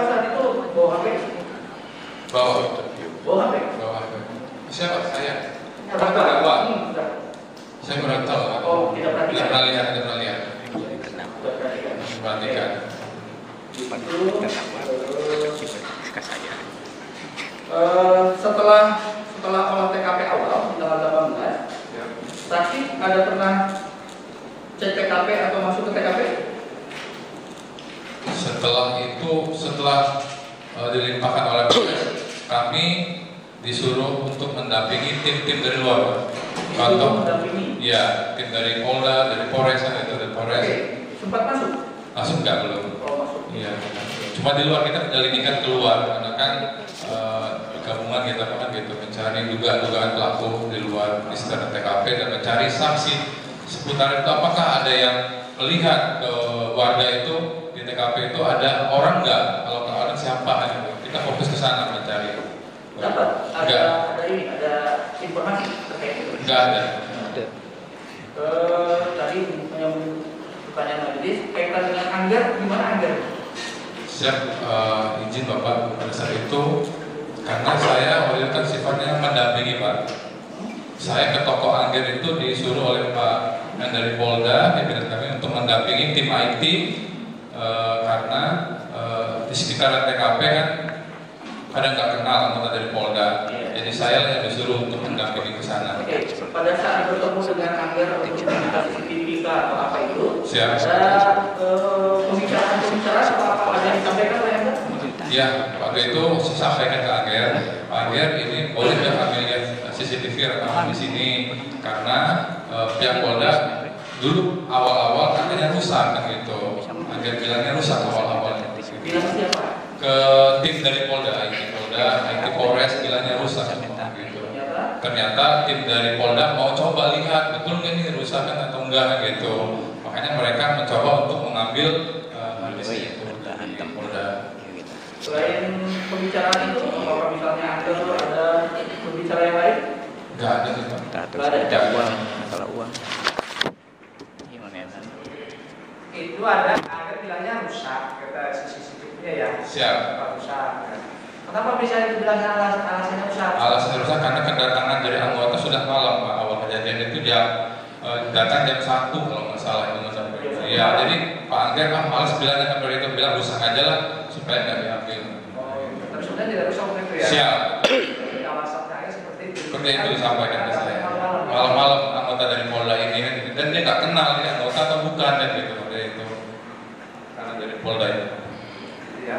saat itu bawa HP? Bawa HP? Siapa? Saya. Terdakwa? Saya kurang tahu. Oh, tidak perhatikan. Tidak pernah lihat. Perhatikan. Setelah olah TKP awal di tanggal 18, saksi ada pernah cek TKP atau masuk ke TKP? Setelah dilimpahkan oleh Polres, kami disuruh untuk mendampingi tim-tim dari luar. Contoh, ya tim dari Polda, dari Polres, dari Polres. Oke, sempat masuk? Masuk nggak belum? Oh, masuk. Iya. Cuma di luar kita menyelidikkan keluar karena kan gabungan kita kan gitu mencari dugaan pelaku di luar di sekitar TKP dan mencari saksi seputar itu. Apakah ada yang melihat ke warga itu di TKP itu ada orang nggak? Kalau nggak ada siapa? Gitu. Kita fokus ke sana mencari. Dapat? Ada informasi terkait itu? Nggak ada. Tadi menyambung pertanyaan majelis kaitan dengan anggar, gimana anggar? Siap, izin Bapak pada saat itu karena saya waktu itu kan sifatnya mendampingi Pak. Saya ke toko Angger itu disuruh oleh Pak dari Polda pimpinan kami untuk mendampingi tim IT karena di sekitar TKP kan ada nggak kenal anggota dari Polda. Jadi saya yang disuruh untuk mendampingi ke sana. Oke, pada saat bertemu dengan Angger untuk meminta CCTV atau apa itu, Siap. ada pembicaraan atau apa yang disampaikan oleh Angger? Ya, waktu itu saya sampaikan ke Angger, Pak Angger ini boleh nggak kami lihat CCTV rekaman di sini karena pihak Polda dulu awal-awal katanya rusak kan gitu. Angger bilangnya rusak awal-awal. Bilang siapa? Ke tim dari Polda, IT Polres bilangnya rusak gitu. Ternyata tim dari Polda mau coba lihat betul nggak ini rusakan atau enggak gitu. Makanya mereka mencoba untuk mengambil itu Polda. Selain pembicaraan itu, apakah misalnya Angger ada berbicara yang lain? Nggak ada sih Pak. Nggak ada. Masalah uang. Gimana ya? Itu ada bilangnya rusak, kata CCTV-nya ya. Siap. Rusak. Kenapa bisa dibilangnya alasannya rusak? Alasan rusak karena kedatangan dari anggota sudah malam Pak. Awal kejadian itu datang jam 1 kalau nggak salah itu sampai. Ya jadi Pak Angger kan malas bilangnya kan itu bilang rusak aja lah supaya nggak diambil. Tapi sebenarnya tidak rusak itu ya. Siap. Alasannya seperti itu. Seperti itu disampaikan ke saya. Malam-malam anggota dari Polda ini kan, dan dia nggak kenal ini anggota atau bukan dan gitu itu karena dari Polda itu. Ya.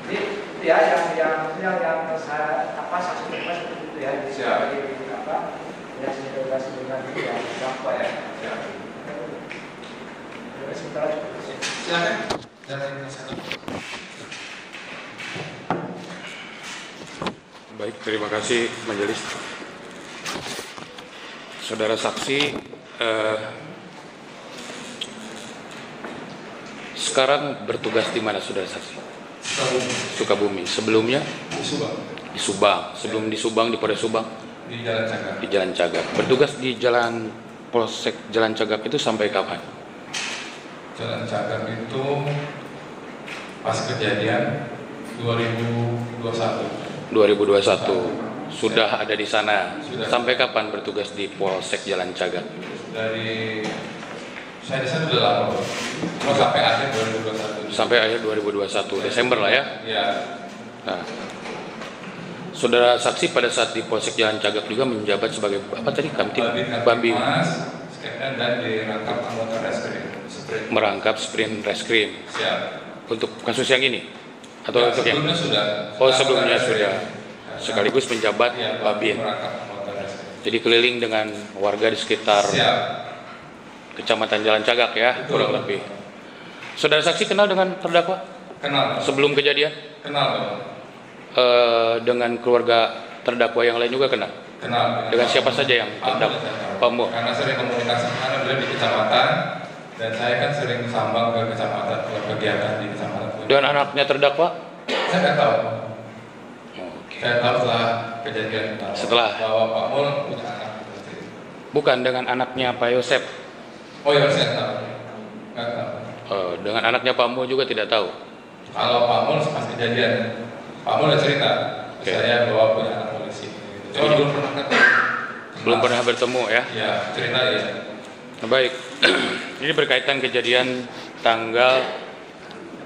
Jadi ya yang saya saksi seperti itu ya. Siap. yang integrasi dengan ini ya, apa ya? Sementara Silakan. Dari satu. Baik, terima kasih majelis. Saudara saksi, sekarang bertugas di mana saudara saksi? Sukabumi. Sebelumnya? Di Subang. Sebelum di Subang, di Polres Subang? Di Jalan Cagak. Di Jalan Cagak. Bertugas di Jalan Polsek Jalan Cagak itu sampai kapan? Jalan Cagak itu pas kejadian 2021. 2021. Sudah ada di sana. Sudah. Sampai kapan bertugas di Polsek Jalan Cagak? Dari saya di sana udah lama. Cuma sampai akhir 2021. Sampai akhir 2021, Desember lah ya. Ya. Nah, saudara saksi pada saat di Polsek Jalan Cagak juga menjabat sebagai apa tadi? Kamtib Bambi, dan dirangkap anggota reskrim. merangkap sprint reskrim. Siap. Untuk kasus yang ini atau Ya, untuk yang sebelumnya sudah. oh sebelumnya Anggota sudah reskrim. sekaligus menjabat Ya, Babin. merangkap anggota reskrim. Jadi keliling dengan warga di sekitar Siap. Kecamatan Jalan Cagak ya. Betul. Kurang lebih. Saudara saksi kenal dengan terdakwa Kenal. sebelum kejadian? Kenal. Bang. Dengan keluarga terdakwa yang lain juga kenal? Kenal. Dengan siapa saja yang terdakwa? Pak Mo. Karena sering komunikasi karena beliau di kecamatan dan saya kan sering sambang ke kecamatan ke kegiatan di kecamatan. Dan anaknya terdakwa? Saya nggak tahu. Oke. Saya tahu setelah kejadian Setelah? bahwa Pak Mul punya anak. Bukan dengan anaknya Pak Yosep. Oh iya saya tahu. Nggak tahu. Dengan anaknya Pak Mo juga tidak tahu. Kalau Pak Mul pas kejadian, Pak Mul udah cerita ke Oke. saya bahwa punya anak polisi. Cuma belum pernah ketemu. Belum pernah bertemu ya. Ya cerita ya. Nah, baik. Ini berkaitan kejadian tanggal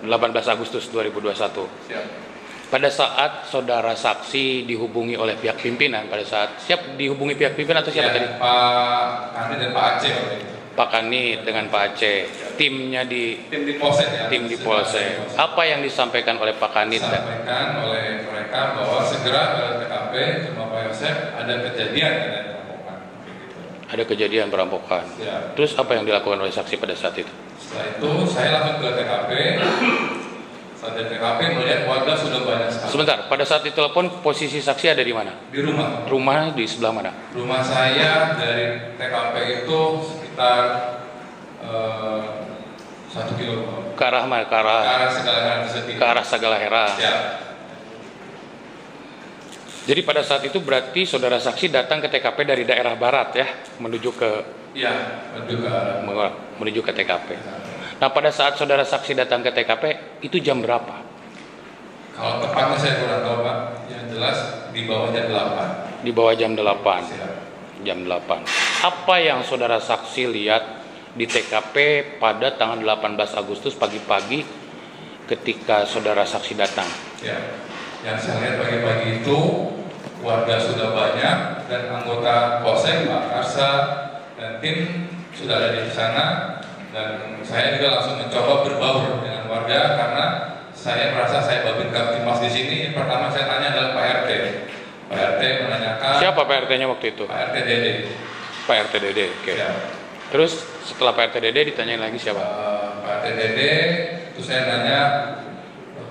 18 Agustus 2021. Siap. Pada saat saudara saksi dihubungi oleh pihak pimpinan, pada saat siap dihubungi pihak pimpinan atau siapa Ya, tadi? Pak Andi dan Pak Aceh waktu itu. Pak Kanit dengan Pak Aceh. Timnya di Tim di Polsek ya. tim di Polsek. Apa yang disampaikan oleh Pak Kanit? Disampaikan oleh mereka bahwa segera ke TKP ke Pak Yosep ada kejadian dengan perampokan. Begitu. Ada kejadian perampokan. Ya. Terus apa yang dilakukan oleh saksi pada saat itu? Setelah itu saya langsung ke TKP. Saat di TKP melihat warga sudah banyak sekali. Sebentar, pada saat ditelepon posisi saksi ada di mana? Di rumah. Rumah di sebelah mana? Rumah saya dari TKP itu sekitar 1 kilo Ke arah mana? ke arah Segala Herang. Ke arah Sagala Herang. Siap. Jadi pada saat itu berarti saudara saksi datang ke TKP dari daerah barat ya, menuju ke Iya, menuju ke TKP. Nah, pada saat saudara saksi datang ke TKP itu jam berapa? Kalau tepatnya saya kurang tahu Pak. Yang jelas di bawah jam 8. Di bawah jam 8. Siap. Jam 8. Apa yang saudara saksi lihat di TKP pada tanggal 18 Agustus pagi-pagi ketika saudara saksi datang? Ya, yang saya lihat pagi-pagi itu warga sudah banyak dan anggota Polsek Pak Karsa dan tim sudah ada di sana dan saya juga langsung mencoba berbaur dengan warga karena saya merasa saya Babin Kamtimas di sini. Pertama saya tanya adalah Pak RT. Pak RT menanyakan. Siapa Pak RT-nya waktu itu? Pak RT Dede. Pak RT Dede. Oke. Ya. Terus setelah Pak RT Dede ditanyain lagi siapa? Pak RT Dede itu saya nanya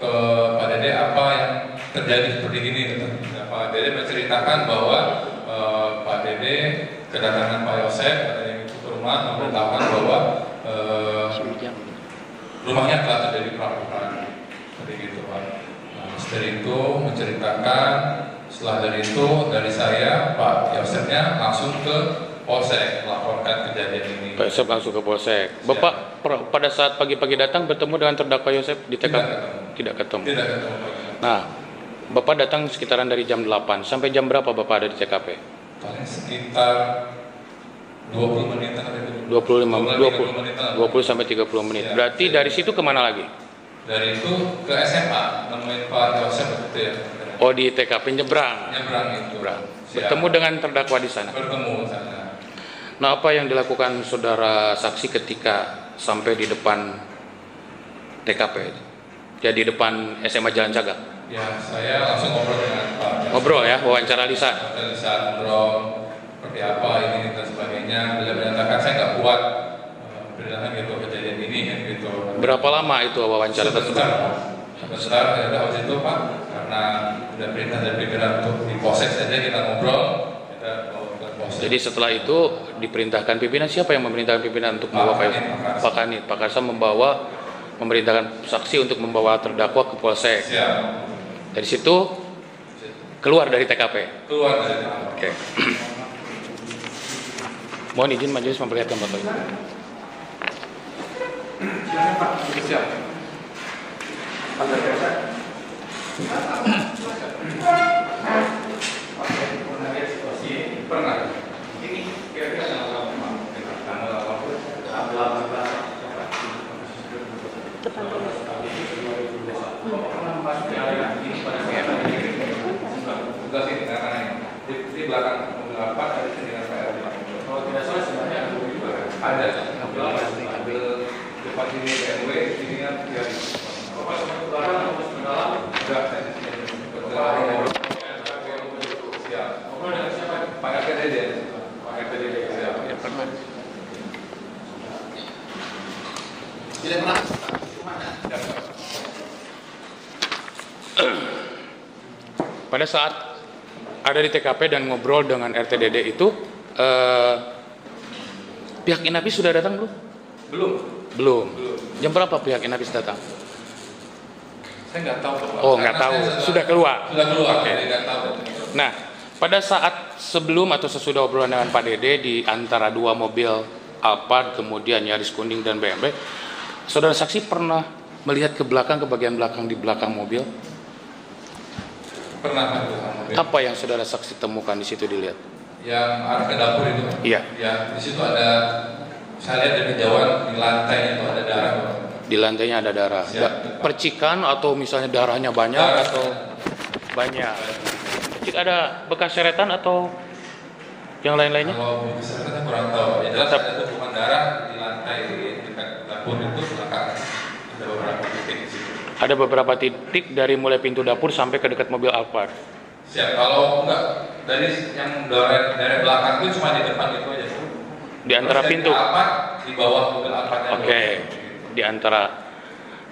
ke Pak Dede apa yang terjadi seperti ini gitu. Nah, Pak Dede menceritakan bahwa Pak Dede kedatangan Pak Yosep katanya itu ke rumah memberitahukan bahwa rumahnya telah terjadi perampokan seperti gitu Pak. Nah, setelah itu menceritakan setelah dari itu dari saya Pak Yosepnya langsung ke Polsek melaporkan kejadian ini. Pak Yosep langsung ke Polsek. Bapak pada saat pagi-pagi datang bertemu dengan terdakwa Yosep di TKP? Tidak ketemu. Tidak ketemu. Nah, Bapak datang sekitaran dari jam 8 sampai jam berapa Bapak ada di TKP? Paling sekitar 20 menit. 20 sampai 30 menit. Ya. Berarti dari situ kemana lagi? Dari itu ke SMA nemuin Pak Yosep itu ya. Oh, di TKP nyebrang. Nyebrang itu. Siap. Bertemu dengan terdakwa di sana. Bertemu sana. Nah, apa yang dilakukan saudara saksi ketika sampai di depan TKP? Ya, di depan SMA Jalan Cagak. Ya, saya langsung ngobrol dengan Pak Yosep. Ngobrol ya, wawancara lisan. Wawancara lisan, ngobrol. seperti apa ini dan sebagainya. Beliau menyatakan saya nggak kuat menceritakan gitu kejadian ini gitu. Berapa lama itu wawancara tersebut? Sebentar, ya udah waktu itu Pak, karena udah perintah dari pimpinan untuk di polsek saja kita ngobrol, kita bawa ke polsek. Jadi setelah itu diperintahkan pimpinan, siapa yang memerintahkan pimpinan untuk membawa Pak Kanit? Pak Karsa memerintahkan saksi untuk membawa terdakwa ke polsek. Siap. Dari situ keluar dari TKP. Keluar dari TKP. Oke. Mohon izin majelis memperlihatkan foto itu. Silakan Pak. Siap. Pernah. Ini kira-kira tanggal 18. Di belakang mobil apa ada dengan PRD. Kalau tidak salah sebenarnya ada mobil juga. Ada. Mobil depan sini BMW, sini kan dia. Bapak sampai ke belakang atau masuk ke dalam? Enggak, saya di sini. Siap. Ngobrol dengan siapa? Pak RTDD. Pak RTDD. Siap. Ya pernah. Tidak pernah. Pada saat ada di TKP dan ngobrol dengan RTDD itu, pihak Inapis sudah datang belum? Belum. Jam berapa pihak Inapis datang? Saya nggak tahu. Oh, nggak tahu. Sudah keluar. Sudah keluar. Oke. Nggak tahu. Nah, pada saat sebelum atau sesudah obrolan dengan Pak Dede di antara dua mobil Alphard, kemudian Yaris kuning dan BMW, saudara saksi pernah melihat ke belakang, ke bagian belakang di belakang mobil? Pernah Pak. Apa yang saudara saksi temukan di situ dilihat? Yang arah ke dapur itu. Iya. Ya, di situ ada. Saya lihat dari kejauhan di lantainya itu ada darah. Di lantainya ada darah. Percikan atau misalnya darahnya banyak Darah. atau banyak? Percik ada bekas seretan atau yang lain-lainnya? Kalau besar saya kurang tahu. Ya jelas ada tumpukan darah di lantai dekat dapur itu belakang. Ada beberapa titik di situ. Ada beberapa titik dari mulai pintu dapur sampai ke dekat mobil Alphard. Siap. Kalau enggak dari yang dari belakang itu cuma di depan itu aja. Di antara pintu. Di bawah mobil Alphard. Oke. Di antara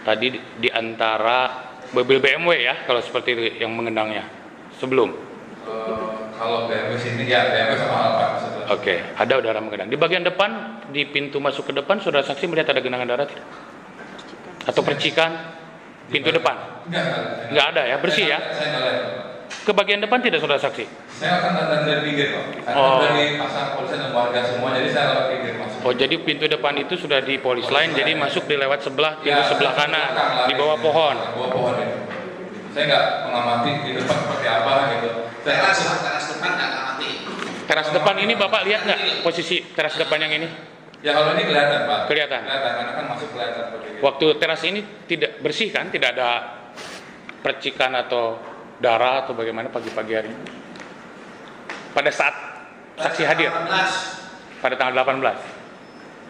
tadi di antara mobil BMW ya, kalau seperti itu yang mengendangnya. Sebelum. Kalau BMW sini ya BMW sama Alphard. Oke, ada udara mengendang. Di bagian depan, di pintu masuk ke depan, saudara saksi melihat ada genangan darah tidak? Atau percikan? Pintu depan? Enggak ada ya, bersih ya? Saya nggak lihat. Ke bagian depan tidak saudara saksi? Saya akan datang dari pinggir Pak. Dari pasar polisi dan warga semua, jadi saya lewat pinggir masuk. Oh, jadi pintu depan itu sudah di polis lain, jadi masuk di lewat sebelah, pintu sebelah kanan, di bawah pohon. Di bawah pohon itu. Saya nggak mengamati di depan seperti apa gitu. Teras depan nggak ngamati. Teras depan ini Bapak lihat nggak posisi teras depan yang ini? Ya kalau ini kelihatan Pak. Kelihatan. Karena kan masuk kelihatan seperti itu. Waktu teras ini tidak bersih kan? Tidak ada percikan atau darah atau bagaimana pagi-pagi hari? Pada saat saksi hadir? Pada tanggal 18.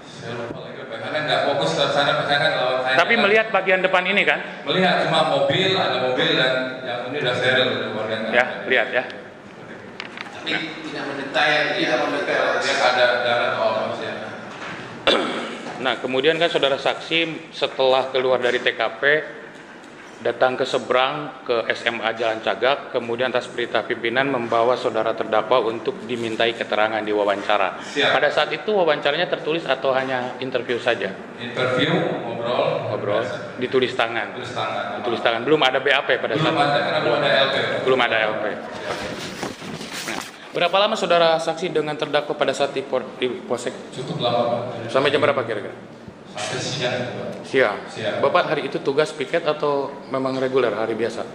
Saya lupa lagi Pak. Karena nggak fokus ke sana, saya kan kalau saya. Tapi melihat bagian depan ini kan? Melihat cuma mobil, ada mobil dan yang ini udah steril udah warga. Ya, lihat ya. Tapi tidak mendetail, tidak mendetail. Dia ada darah atau apa sih? Nah, kemudian kan saudara saksi setelah keluar dari TKP datang ke seberang ke SMA Jalan Cagak, kemudian atas perintah pimpinan membawa saudara terdakwa untuk dimintai keterangan di wawancara. Siap. Pada saat itu wawancaranya tertulis atau hanya interview saja? Interview, ngobrol, ditulis tangan. Tulis tangan. Belum ada BAP pada saat Belum ada, karena belum ada LP. Belum ada LP. Nah, berapa lama saudara saksi dengan terdakwa pada saat di Polsek? Cukup lama Pak. Sampai jam berapa kira-kira? Sampai siang. Siang. Bapak hari itu tugas piket atau memang reguler hari biasa?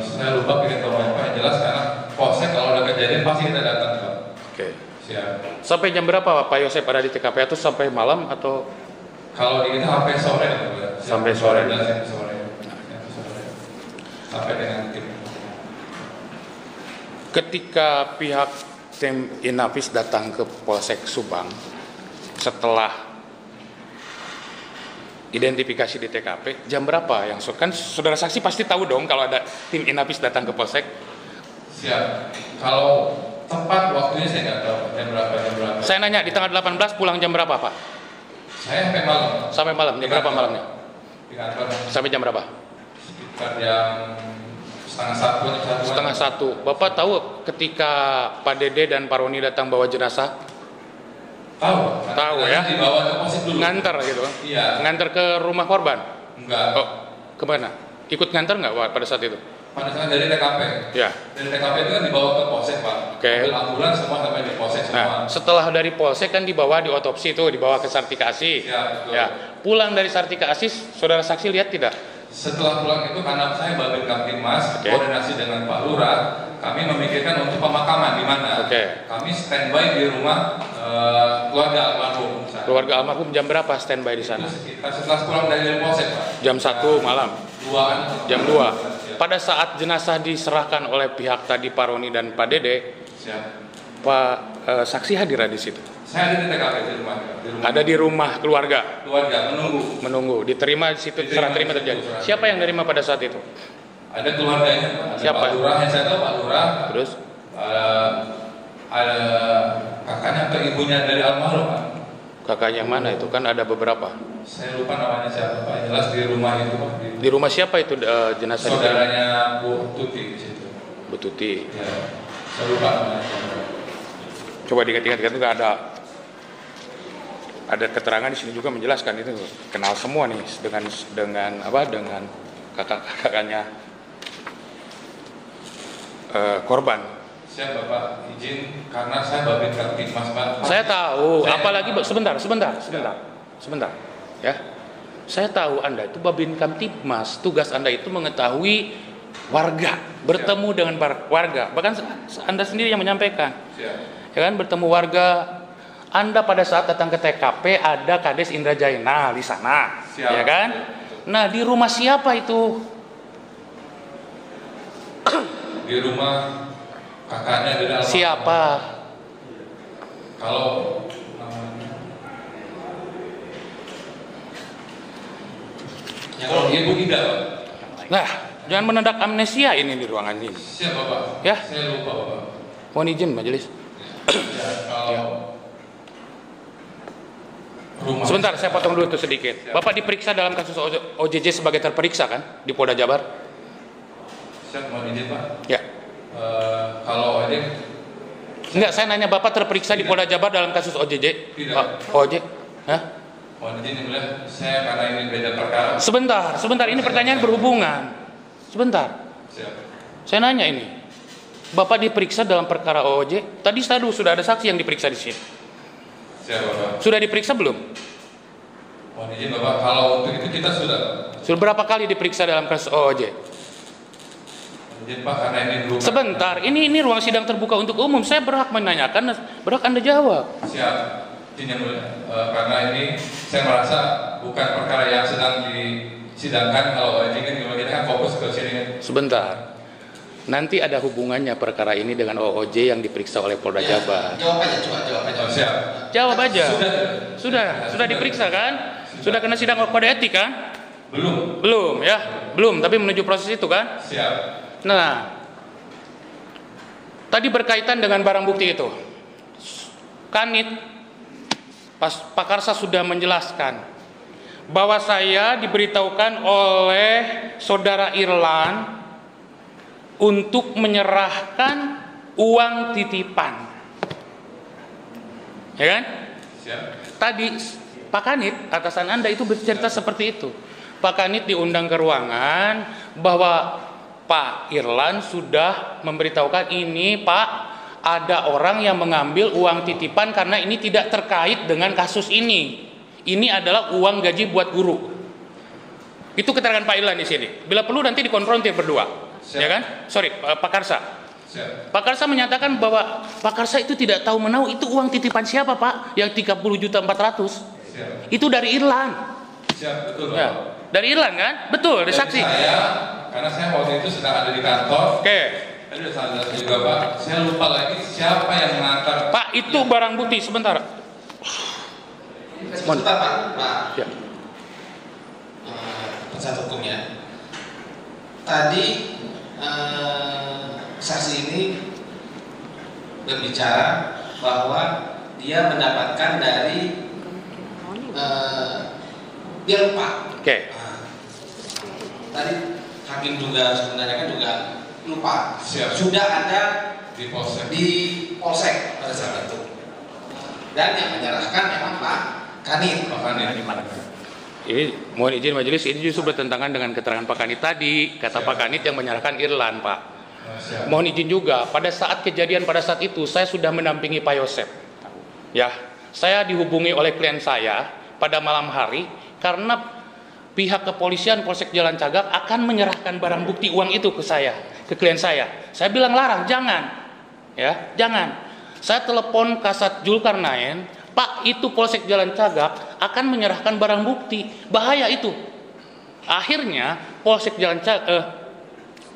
Saya lupa piket atau apa. Yang jelas karena Polsek kalau ada kejadian pasti kita datang Pak. Oke. Siap. Sampai jam berapa Pak Yosep ada di TKP atau sampai malam atau? Kalau di kita sampai sore Pak. Sampai sore. Sampai dengan tim. Ketika pihak tim Inafis datang ke Polsek Subang setelah identifikasi di TKP, jam berapa yang kan saudara saksi pasti tahu dong kalau ada tim Inafis datang ke Polsek? Siap. Kalau Tepat waktunya saya nggak tahu jam berapa. Saya nanya di tanggal 18 pulang jam berapa Pak? Saya sampai malam. Sampai malam, jam berapa malamnya? Di kantor. Sampai jam berapa? Sekitar jam setengah satu. Bapak tahu ketika Pak Dede dan Pak Roni datang bawa jenazah? Tahu ya? Dibawa ke pos dulu. Nganter gitu? Iya. Nganter ke rumah korban? Enggak. Oh, kemana? Ikut nganter nggak Pak pada saat itu? Pada saat dari TKP. Ya. Dari TKP itu kan dibawa ke polsek Pak. Oke. Ambil ambulans semua sampai di polsek semua. Nah, setelah dari polsek kan dibawa di otopsi itu, dibawa ke Sartikasi. Ya, betul. Ya. Pulang dari Sartikasi, saudara saksi lihat tidak? Setelah pulang itu karena saya Babin Kamtibmas, Oke. koordinasi dengan Pak Lurah, kami memikirkan untuk pemakaman di mana. Oke. Kami standby di rumah keluarga almarhum. Keluarga almarhum jam berapa standby di sana? Itu sekitar setelah pulang dari polsek Pak. Jam 1 malam. 2-an. Jam 2. Pada saat jenazah diserahkan oleh pihak tadi Pak Roni dan Pak Dede, Siap. Pak saksi hadir di situ. Saya ada di TKP di rumah. Ada di rumah keluarga. Keluarga Menunggu. Diterima di situ, serah terima terjadi. Siapa yang nerima pada saat itu? Ada keluarganya Pak. Ada Siapa? Pak Lurah, yang saya tahu Pak Lurah. Terus? Ada kakaknya atau ibunya dari almarhum Pak. Kakaknya yang mana itu? Kan ada beberapa. Saya lupa namanya siapa Pak. Jelas di rumah itu Pak. Di rumah siapa itu jenazah? Saudaranya Bu Tuti di situ. Bu Tuti. Ya. Saya lupa namanya siapa. Coba diingat-ingat itu nggak ada. Ada keterangan di sini juga menjelaskan itu kenal semua nih dengan kakak-kakaknya korban. Saya Bapak izin karena saya Babin Kamtibmas Pak. Saya tahu, apalagi sebentar. Ya. Saya tahu Anda itu Babin Kamtibmas, tugas Anda itu mengetahui warga, bertemu dengan warga. Bahkan Anda sendiri yang menyampaikan. Siap. Ya kan, bertemu warga. Anda pada saat datang ke TKP ada Kades Indra Jainal di sana. Siap. Ya kan? Nah, di rumah siapa itu? Di rumah kakaknya dari almarhum. Siapa? Kalau ibu tidak Pak. Nah, jangan mendadak amnesia ini di ruangan ini. Siap Bapak. Ya. Saya lupa Bapak. Mohon izin majelis. Ya, kalau rumah. Sebentar, saya potong dulu itu sedikit. Bapak diperiksa dalam kasus OJJ sebagai terperiksa kan di Polda Jabar? Siap, mohon izin Pak. Ya. Kalau OJ Enggak, saya nanya Bapak terperiksa di Polda Jabar dalam kasus OJJ? Tidak. OJ? Hah? mohon izin yang mulia, saya karena ini beda perkara. Sebentar, ini pertanyaan berhubungan. Sebentar. Siap. Saya nanya ini. Bapak diperiksa dalam perkara OOJ. Tadi sudah ada saksi yang diperiksa di sini. Siap Bapak. Sudah diperiksa belum? Mohon izin Bapak, kalau untuk itu kita sudah. Sudah berapa kali diperiksa dalam kasus OOJ? Mohon izin Pak, karena ini rumah. Sebentar, ini ruang sidang terbuka untuk umum. Saya berhak menanyakan, berhak Anda jawab. Siap. Izin yang mulia, karena ini saya merasa bukan perkara yang sedang disidangkan. Kalau OOJ kan kita kan fokus ke sini. Sebentar. Nanti ada hubungannya perkara ini dengan OOJ yang diperiksa oleh Polda Jabar. Jawab aja, jawab aja. Siap. Jawab aja. Sudah Diperiksa kan? Sudah kena sidang kode etik kan? Belum ya? Belum, tapi menuju proses itu kan? Siap. Nah, tadi berkaitan dengan barang bukti itu. Kanit, Pak Karsa sudah menjelaskan bahwa saya diberitahukan oleh saudara Irlan untuk menyerahkan uang titipan. Ya kan? Siap. Tadi Pak Kanit, atasan Anda itu bercerita seperti itu. Pak Kanit diundang ke ruangan bahwa Pak Irlan sudah memberitahukan ini Pak, ada orang yang mengambil uang titipan karena ini tidak terkait dengan kasus ini. Ini adalah uang gaji buat guru. Itu keterangan Pak Irlan di sini. Bila perlu nanti dikonfrontir berdua. Siap. Ya kan? Sorry, Pak Karsa. Siap. Pak Karsa menyatakan bahwa Pak Karsa itu tidak tahu menahu itu uang titipan siapa Pak? Yang 30.400.000. Siap. Itu dari Irlan. Siap, betul. Ya. Dari Irlan kan? Betul, dari saksi. Karena saya waktu itu sedang ada di kantor. Oke. Tadi sudah saya jelaskan juga Pak. Saya lupa lagi siapa yang mengantar. Pak, itu barang bukti sebentar. Sebentar Pak. Ya. Penasihat hukumnya. Tadi saksi ini berbicara bahwa dia mendapatkan dari dia lupa. Oke. Tadi hakim juga sebenarnya kan juga lupa. Siap. Sudah ada Di polsek. di polsek pada saat itu. Dan yang menyerahkan memang Pak Kanit. Pak Kanit. Ini mohon izin majelis, ini justru bertentangan dengan keterangan Pak Kanit tadi. Kata Pak Kanit yang menyerahkan Irlan, Pak. Mohon izin juga, pada saat kejadian pada saat itu saya sudah mendampingi Pak Yosep. Ya, saya dihubungi oleh klien saya pada malam hari karena pihak kepolisian Polsek Jalan Cagak akan menyerahkan barang bukti uang itu ke saya, ke klien saya. Saya bilang larang, jangan. Ya, jangan. Saya telepon Kasat Zulkarnain, Pak, itu Polsek Jalan Cagak akan menyerahkan barang bukti. Bahaya itu. Akhirnya Polsek Jalan Cagak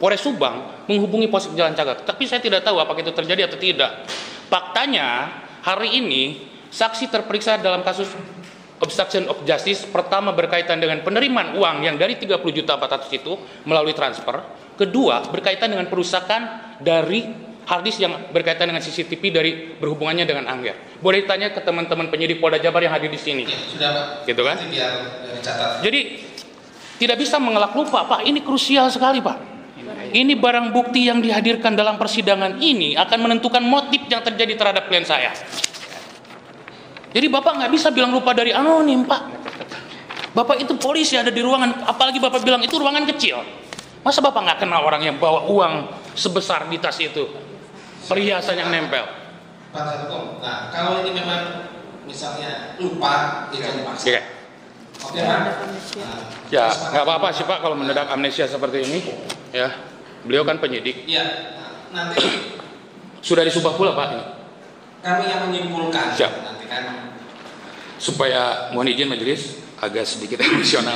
Polres Subang menghubungi Polsek Jalan Cagak, tapi saya tidak tahu apakah itu terjadi atau tidak. Faktanya hari ini saksi terperiksa dalam kasus obstruction of justice pertama berkaitan dengan penerimaan uang yang dari 30.400.000 itu melalui transfer. Kedua berkaitan dengan perusakan dari harddisk yang berkaitan dengan CCTV dari berhubungannya dengan Angger. Boleh ditanya ke teman-teman penyidik Polda Jabar yang hadir di sini. Ya, sudah Pak. Gitu kan? Biar dicatat. Jadi tidak bisa mengelak lupa, Pak. Ini krusial sekali, Pak. Ini barang bukti yang dihadirkan dalam persidangan ini akan menentukan motif yang terjadi terhadap klien saya. Jadi Bapak nggak bisa bilang lupa dari anonim, Pak. Bapak itu polisi ada di ruangan, apalagi Bapak bilang itu ruangan kecil. Masa Bapak nggak kenal orang yang bawa uang sebesar di tas itu? Perhiasan yang nempel. Pak Satkom, nah kalau ini memang misalnya lupa, itu dipaksa. Oke. Oke, Pak? Ya, nggak apa-apa sih Pak kalau mendadak amnesia seperti ini. Ya, beliau kan penyidik. Iya, nanti Sudah disubah pula Pak ini. kami yang menyimpulkan. Siap. Nanti kan. Supaya mohon izin majelis agak sedikit emosional.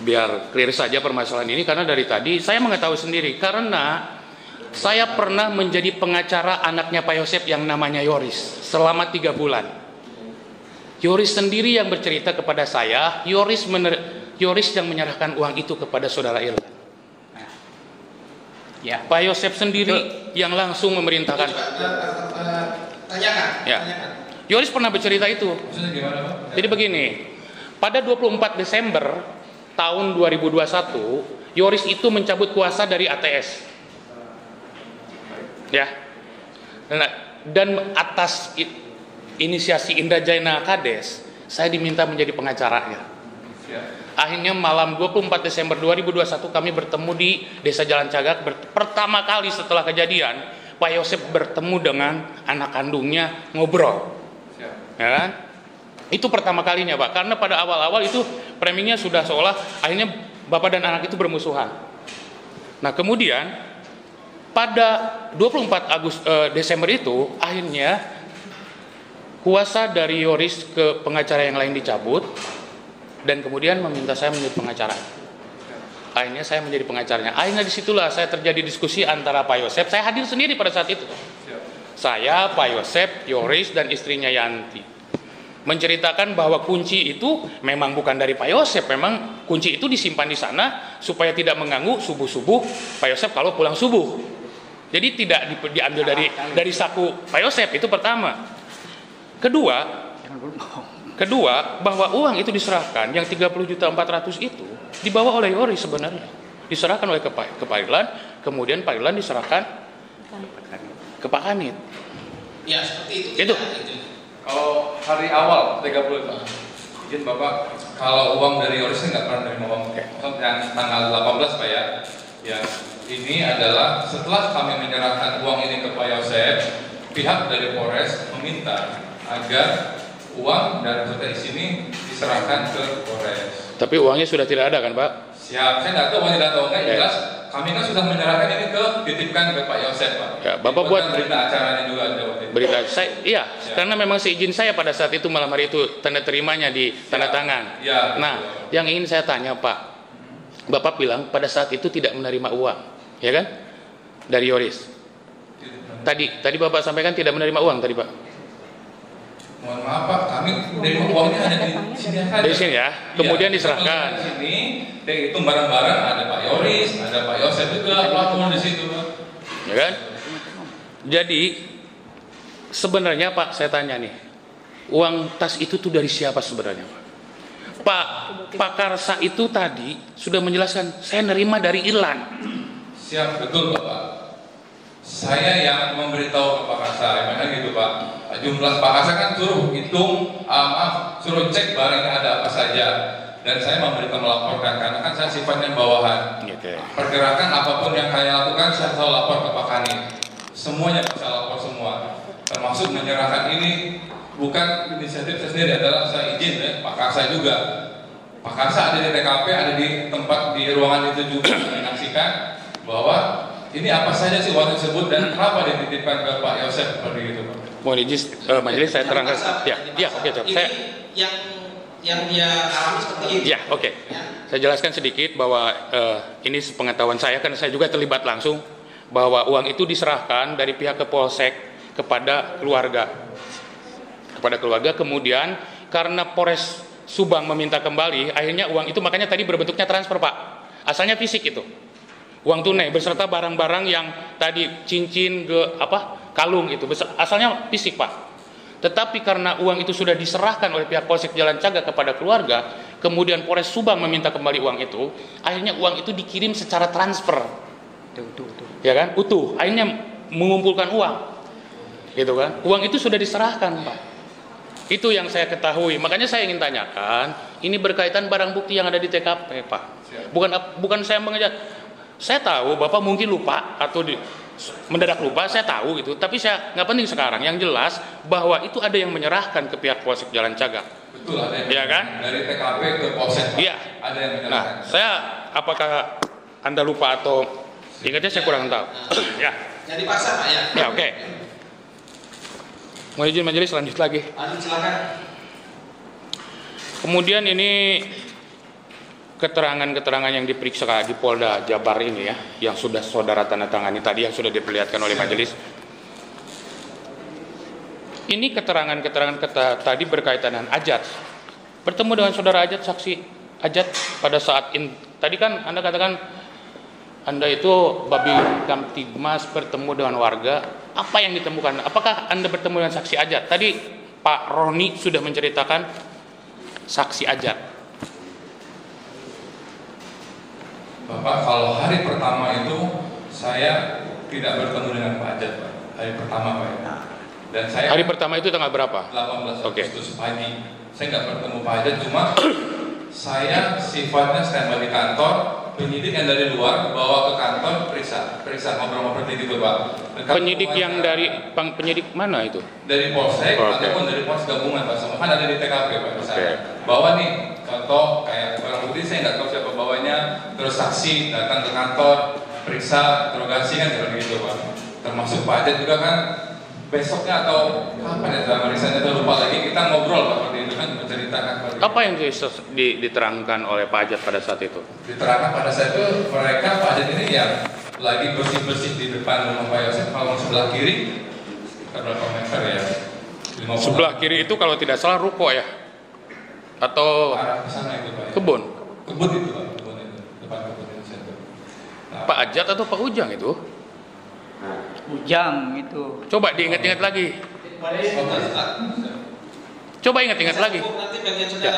Biar clear saja permasalahan ini karena dari tadi saya mengetahui sendiri karena saya pernah menjadi pengacara anaknya Pak Yosep yang namanya Yoris selama 3 bulan. Yoris sendiri yang bercerita kepada saya, Yoris yang menyerahkan uang itu kepada saudara Irlan. Ya. Pak Yosep sendiri yang langsung memerintahkan. Tanyakan. Ya. Tanyakan. Yoris pernah bercerita itu. Maksudnya gimana, Pak? Jadi begini, pada 24 Desember tahun 2021, Yoris itu mencabut kuasa dari ATS. Ya. Dan atas inisiasi Indra Jaina Kades, saya diminta menjadi pengacaranya. Akhirnya malam 24 Desember 2021 kami bertemu di Desa Jalan Cagak. Pertama kali setelah kejadian, Pak Yosep bertemu dengan anak kandungnya ngobrol. Ya kan? Itu pertama kalinya Pak, karena pada awal-awal itu framingnya sudah seolah akhirnya bapak dan anak itu bermusuhan. Nah kemudian pada 24 Desember itu akhirnya kuasa dari Yoris ke pengacara yang lain dicabut dan kemudian meminta saya menjadi pengacara. Akhirnya saya menjadi pengacaranya. Akhirnya disitulah saya terjadi diskusi antara Pak Yosep. Saya hadir sendiri pada saat itu. Saya, Pak Yosep, Yoris dan istrinya Yanti menceritakan bahwa kunci itu memang bukan dari Pak Yosep, memang kunci itu disimpan di sana supaya tidak mengganggu subuh-subuh Pak Yosep kalau pulang subuh. Jadi tidak diambil dari saku Pak Yosep, itu pertama. Kedua, bahwa uang itu diserahkan yang 30.400.000 itu dibawa oleh Yoris sebenarnya. Diserahkan oleh ke Pak Irlan, kemudian Pak Irlan diserahkan ke Pak Kanit. Ya, seperti itu. Itu. Kalau hari awal 30 izin Bapak, kalau uang dari Yoris nggak pernah menerima uang yang tanggal 18 Pak ya. Ya, ini adalah setelah kami menyerahkan uang ini ke Pak Yosep, pihak dari Polres meminta agar uang dan beserta ini diserahkan ke Polres. Tapi uangnya sudah tidak ada kan Pak? Siap, saya nggak tahu uangnya tidak tahu nggak jelas. Kami kan sudah menyerahkan ini dititipkan ke Pak Yosep Pak. Ya, Bapak buat berita acaranya juga ada waktu itu. Berita saya, iya, ya. Karena memang seizin saya pada saat itu malam hari itu tanda terimanya di tanda tangan. Ya, nah, yang ingin saya tanya Pak, Bapak bilang pada saat itu tidak menerima uang, ya kan? Dari Yoris. Tadi Bapak sampaikan tidak menerima uang tadi Pak. Mohon maaf Pak, kami menerima uangnya hanya di sini saja. Di sini ya, kemudian diserahkan. Di sini, itu barang-barang ada Pak Yoris, ada Pak Yosep juga, pelaku di situ Pak. Ya kan? Jadi sebenarnya Pak, saya tanya nih, uang tas itu tuh dari siapa sebenarnya Pak? Pak Karsa itu tadi sudah menjelaskan, saya nerima dari Irlan. Siap, betul Bapak. Saya yang memberitahu ke Pak Karsa, emangnya gitu Pak. Jumlah Pak Karsa kan suruh hitung, suruh cek barangnya ada apa saja. Dan saya memberikan melaporkan, karena kan saya sifatnya bawahan. Pergerakan apapun yang saya lakukan, saya selalu lapor ke Pak Kani. Semuanya saya lapor semua. Termasuk menyerahkan ini, bukan inisiatif saya sendiri, adalah saya izin ya, Pak Karsa juga. Pak Karsa ada di TKP, ada di tempat, di ruangan itu juga menyaksikan bahwa ini apa saja sih uang tersebut dan kenapa dititipkan ke Pak Yosef seperti itu Pak. Mohon izin majelis saya terangkan. Ya, oke, saya yang dia alami seperti itu. Ya, oke. Saya jelaskan sedikit bahwa ini sepengetahuan saya, karena saya juga terlibat langsung, bahwa uang itu diserahkan dari pihak Kepolsek kepada keluarga. Kemudian karena Polres Subang meminta kembali, akhirnya uang itu makanya tadi berbentuknya transfer Pak. Asalnya fisik itu, uang tunai beserta barang-barang yang tadi cincin, kalung itu, asalnya fisik Pak. Tetapi karena uang itu sudah diserahkan oleh pihak Polsek Jalan Cagak kepada keluarga, kemudian Polres Subang meminta kembali uang itu, akhirnya uang itu dikirim secara transfer, ya kan, utuh. Akhirnya mengumpulkan uang, gitu kan. Uang itu sudah diserahkan Pak. Itu yang saya ketahui. Makanya saya ingin tanyakan, ini berkaitan barang bukti yang ada di TKP Pak. Bukan saya mengejar. Saya tahu Bapak mungkin lupa atau mendadak lupa, saya tahu gitu. Tapi saya nggak penting sekarang. Yang jelas bahwa itu ada yang menyerahkan ke pihak Polsek Jalan Cagak. Betul, ada yang ya kan? Dari TKP ke Polsek. Iya. Ada yang menyerahkan. Nah, saya apakah Anda lupa atau ingatnya saya kurang tahu. Ya. Jadi pasar Pak ya. Ya, oke. Mohon izin majelis lanjut lagi. Silakan. Kemudian ini keterangan-keterangan yang diperiksa di Polda Jabar ini ya, yang sudah saudara tanda tangani tadi, yang sudah diperlihatkan oleh majelis. Ini keterangan-keterangan tadi berkaitan dengan Ajat. Bertemu dengan saudara Ajat, saksi Ajat pada saat tadi kan Anda katakan Anda itu Babi Kamtibmas bertemu dengan warga. Apa yang ditemukan? Apakah Anda bertemu dengan saksi Ajat? Tadi Pak Roni sudah menceritakan saksi Ajat. Bapak, kalau hari pertama itu saya tidak bertemu dengan Pak Ajat Pak. Hari pertama Pak. Dan saya hari pertama itu tanggal berapa? 18 Agustus pagi. Saya nggak bertemu Pak Ajat, cuma saya sifatnya standby di kantor. Penyidik yang dari luar bawa ke kantor periksa ngobrol-ngobrol gitu Pak. Penyidik yang dari penyidik mana itu? Dari Polsek ataupun dari Polres gabungan Pak. Semua kan ada di TKP Pak. Bawa nih contoh kayak barang bukti, saya nggak tahu siapa bawanya. Terus saksi datang ke kantor periksa interogasi kan seperti itu Pak. Termasuk Pak Ajat juga kan besoknya atau kapan ya dalam periksanya itu lupa lagi, kita ngobrol Pak seperti itu kan, menceritakan apa yang diterangkan oleh Pak Ajat pada saat itu? Diterangkan pada saat itu mereka Pak Ajat ini yang lagi bersih-bersih di depan rumah Pak Yosef, kalau sebelah kiri berapa meter ya? Sebelah kiri itu kalau tidak salah ruko ya? Atau arah ke sana itu Pak. Kebun? Kebun itu Pak, kebun itu, depan kebun itu. Nah, Pak Ajat atau Pak Ujang itu? Ujang itu. Coba diingat-ingat lagi. Coba ingat-ingat lagi. Ya.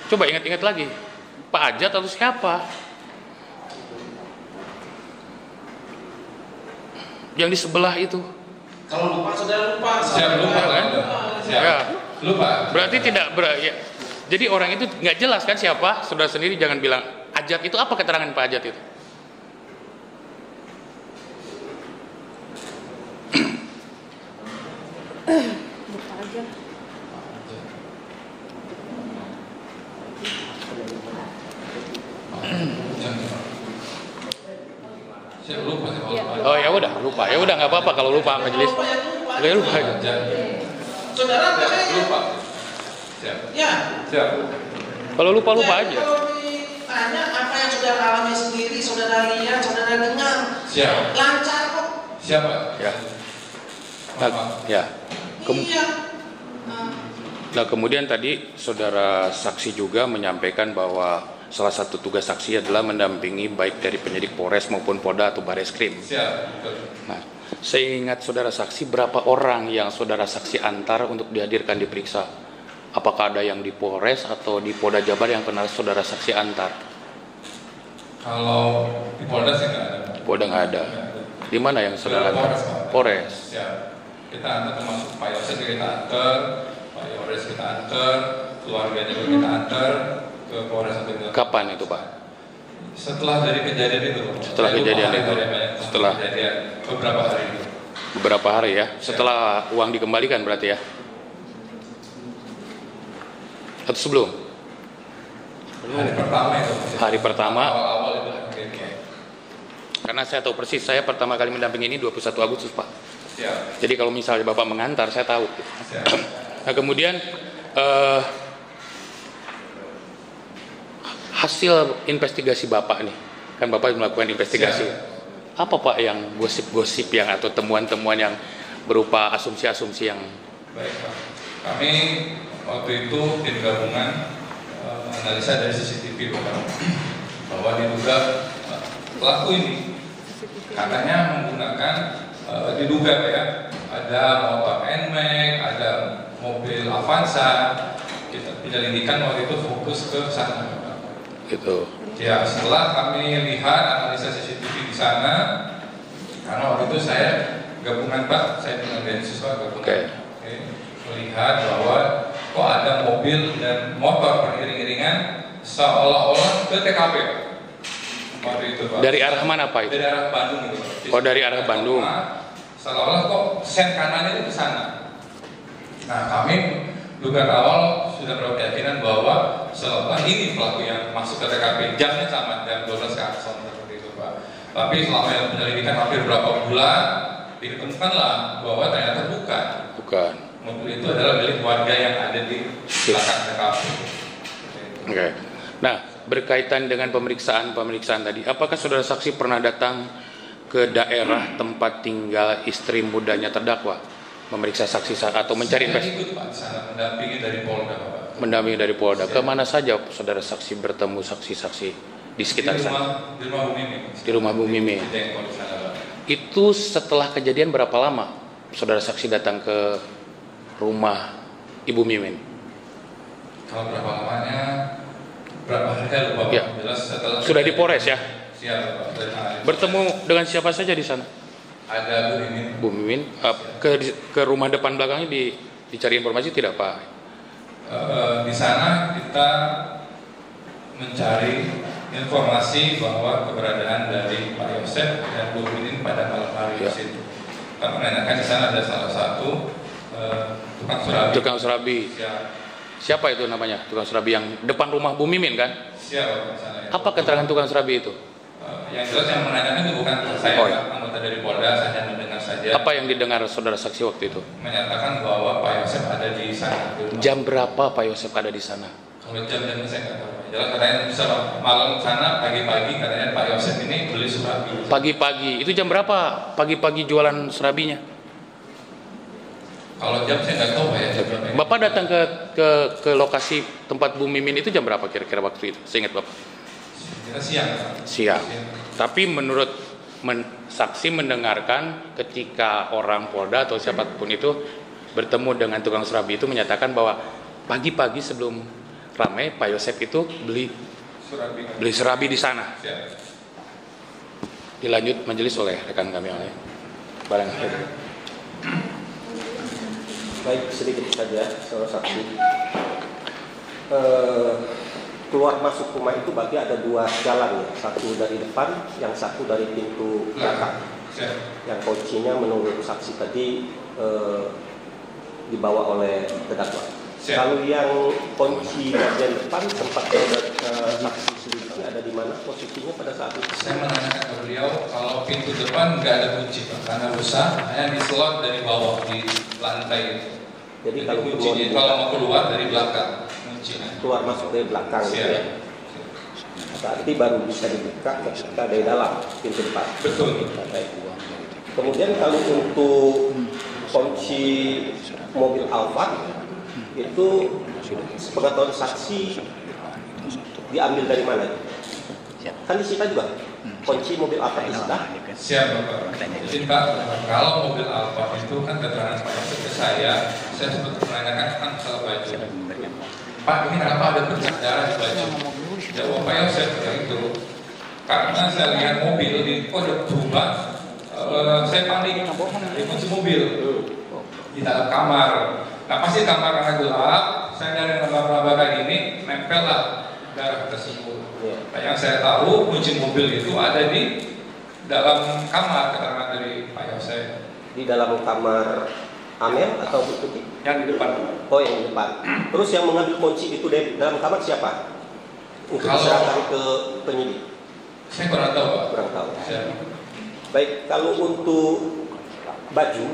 Coba ingat-ingat lagi. Pak Ajat atau siapa? Yang di sebelah itu. Kalau lupa sudah lupa. Siap lupa kan? Siap. Ya. Lupa. Berarti tidak ya. Jadi orang itu nggak jelas kan siapa? Saudara sendiri jangan bilang Ajat itu apa keterangan Pak Ajat itu? Lupa aja. Siap lupa sih kalau lupa. Oh ya udah lupa, ya udah nggak apa-apa kalau lupa majelis. Ya lupa aja. Saudara Lupa. Siap. Ya. Siap. Kalau lupa aja. Kalau ditanya apa yang saudara alami sendiri, saudara lihat, saudara dengar, Siap. lancar kok. Siapa? Ya. Ya. Iya. Nah, kemudian tadi saudara saksi juga menyampaikan bahwa salah satu tugas saksi adalah mendampingi baik dari penyidik Polres maupun Polda atau Bareskrim. Siap. Nah, Seingat saudara saksi, berapa orang yang saudara saksi antar untuk dihadirkan diperiksa? Apakah ada yang di Polres atau di Polda Jabar yang pernah saudara saksi antar? Kalau di Polda sih nggak ada. Polda nggak ada. Di mana yang saudara antar? Polres. Ya, kita antar termasuk Pak Yosef kita antar, Pak Yores kita antar, keluarganya juga kita antar ke Polres Satu. Kapan itu, Pak? Setelah dari kejadian itu. Setelah kejadian itu. Setelah kejadian beberapa hari itu. Beberapa hari ya. Setelah uang dikembalikan berarti ya? Atau sebelum? Hari pertama itu. Hari pertama. Awal-awal itu. Karena saya tahu persis, saya pertama kali mendampingi ini 21 Agustus, Pak. Siap. Jadi kalau misalnya Bapak mengantar, saya tahu. Siap. Nah, kemudian hasil investigasi Bapak nih, kan Bapak melakukan investigasi. Siap. Apa Pak yang gosip-gosip yang atau temuan-temuan yang berupa asumsi-asumsi yang... Baik, Pak. Kami waktu itu tim gabungan analisa dari CCTV Bapak, bahwa diduga pelaku ini katanya menggunakan diduga Pak ya, ada motor NMAX, ada mobil Avanza. Kita penyelidikan waktu itu fokus ke sana. Gitu. Ya, setelah kami lihat analisa CCTV di sana, karena waktu itu saya gabungan Pak, saya dengan Densus Pak gabungan. Oke. Melihat bahwa kok ada mobil dan motor beriring-iringan seolah-olah ke TKP Pak. Waktu itu Pak. Dari arah mana Pak itu? Dari arah Bandung itu Pak. Oh, dari arah Bandung. Seolah-olah kok sen kanannya itu ke sana. Nah, kami dugaan awal sudah berkeyakinan bahwa seolah ini pelaku yang masuk ke TKP. Jamnya sama, jam 12 ke akson seperti itu Pak. Tapi selama penyelidikan hampir berapa bulan, ditemukanlah bahwa ternyata bukan. Mobil itu adalah milik warga yang ada di belakang TKP. Oke. Nah, berkaitan dengan pemeriksaan tadi, apakah saudara saksi pernah datang ke daerah tempat tinggal istri mudanya terdakwa, memeriksa saksi atau mencari Saya ikut Pak di sana, mendampingi dari Polda Pak. Mendampingi dari Polda. Kemana saja saudara saksi bertemu saksi-saksi di sekitar sana? Di rumah Bu Mimin. Di rumah Bu Mimin. Itu setelah kejadian berapa lama saudara saksi datang ke rumah Ibu Mimin? Kalau berapa lamanya? Berapa hari saya lupa. Ya. Sudah di Polres ya? Siap Pak. Bertemu dengan siapa saja di sana? Ada Bu Mimin. Bu Mimin. Ke rumah depan belakangnya dicari informasi tidak Pak? Di sana kita mencari informasi bahwa keberadaan dari Pak Yosef dan Bu Mimin pada malam hari di situ. Kami menanyakan di sana ada salah satu tukang surabi. Tukang surabi. Siapa itu namanya? Tukang surabi yang depan rumah Bu Mimin kan? Siapa sana? Apa keterangan tukang surabi itu? Yang jelas yang menanyakan itu bukan saya, anggota dari Polda, saya mendengar saja. Apa yang didengar saudara saksi waktu itu? Menyatakan bahwa Pak Yosef ada di sana. Jam berapa Pak Yosef ada di sana? Kalau jam-jam saya nggak tahu. Jelas katanya bisa malam sana, pagi-pagi katanya Pak Yosef ini beli surabi. Pagi-pagi. Itu jam berapa? Pagi-pagi jualan surabinya? Kalau jam saya nggak tahu Pak ya. Bapak datang ke lokasi tempat Bu Mimin itu jam berapa kira-kira waktu itu? Seingat Bapak? Kita siang. Siang. Tapi menurut saksi mendengarkan ketika orang Polda atau siapapun itu bertemu dengan tukang surabi itu menyatakan bahwa pagi-pagi sebelum ramai Pak Yosef itu beli surabi di sana. Siap. Dilanjut majelis oleh rekan kami yang lain. Barang Baik, sedikit saja saudara saksi. Keluar masuk rumah itu berarti ada dua jalan ya, satu dari depan, yang satu dari pintu belakang. Yang kuncinya menurut saksi tadi dibawa oleh terdakwa. Kalau yang kunci bagian depan tempat saksi selidiki ada di mana posisinya pada saat itu? Saya menanyakan ke beliau kalau pintu depan nggak ada kunci Pak, karena besar, hanya diselot dari bawah di lantai. Jadi kalau kuncinya kalau mau keluar dari belakang, kuncinya. Keluar masuk dari belakang ya. Berarti baru bisa dibuka ketika dari dalam pintu depan. Betul. Kemudian kalau untuk kunci mobil Alphard itu pengetahuan saksi diambil dari mana? Kan disita juga. kunci mobil Alfa itu sudah? Siap Bapak. Jadi Pak, kalau mobil Alfa itu kan keterangan Pak Yosef ke saya sempat menanyakan kan masalah baju. Pak, ini kenapa ada bercak darah di baju? Jawab Pak Yosef itu karena saya lihat mobil di kode berubah, saya panik di kunci mobil di dalam kamar. Nah pasti kamar karena gelap, saya nyari laba-laba kayak gini, nempel lah darah tersebut. Nah, yang saya tahu kunci mobil itu ada di dalam kamar, keterangan dari Pak Yosef. Di dalam kamar Amel atau Bu Tuti? Yang di depan. Oh, yang di depan. Terus yang mengambil kunci itu dari dalam kamar siapa? Untuk diserahkan ke penyidik? Saya kurang tahu Pak. Kurang tahu. Saya. Baik, kalau untuk baju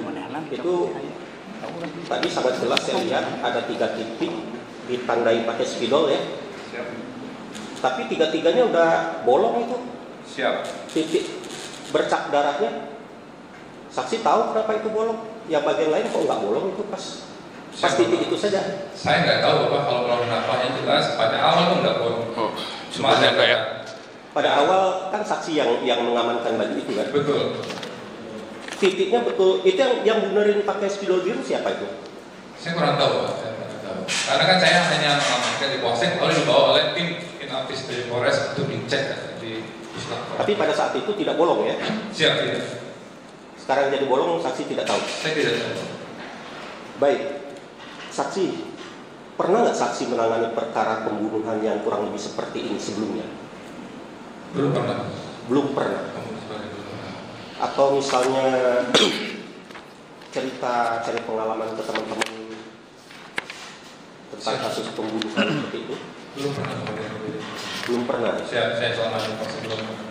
itu tadi sangat jelas saya lihat ada 3 titik ditandai pakai spidol ya. Siap. Tapi 3-3-nya udah bolong itu. Siap. Titik bercak darahnya. Saksi tahu kenapa itu bolong? Yang bagian lain kok nggak bolong itu pas titik itu saja. Saya nggak tahu Bapak kalau kenapa, yang jelas pada awal tuh nggak bolong. Cuma ada ya. Pada awal kan saksi yang mengamankan baju itu kan. Betul. Titiknya betul. Itu yang benerin pakai spidol biru siapa itu? Saya kurang tahu Pak. Saya kurang tahu. Karena kan saya hanya mengamankan di polsek, lalu dibawa oleh tim Inafis dari Polres untuk dicek di Islam. Tapi pada saat itu tidak bolong ya? Siap tidak. Sekarang jadi bolong, saksi tidak tahu. Saya tidak tahu. Baik, saksi pernah nggak saksi menangani perkara pembunuhan yang kurang lebih seperti ini sebelumnya? Belum pernah. Belum pernah. Atau misalnya cerita pengalaman ke teman-teman tentang kasus pembunuhan seperti itu? Belum pernah. Belum pernah. Saya selama ini pasti belum pernah.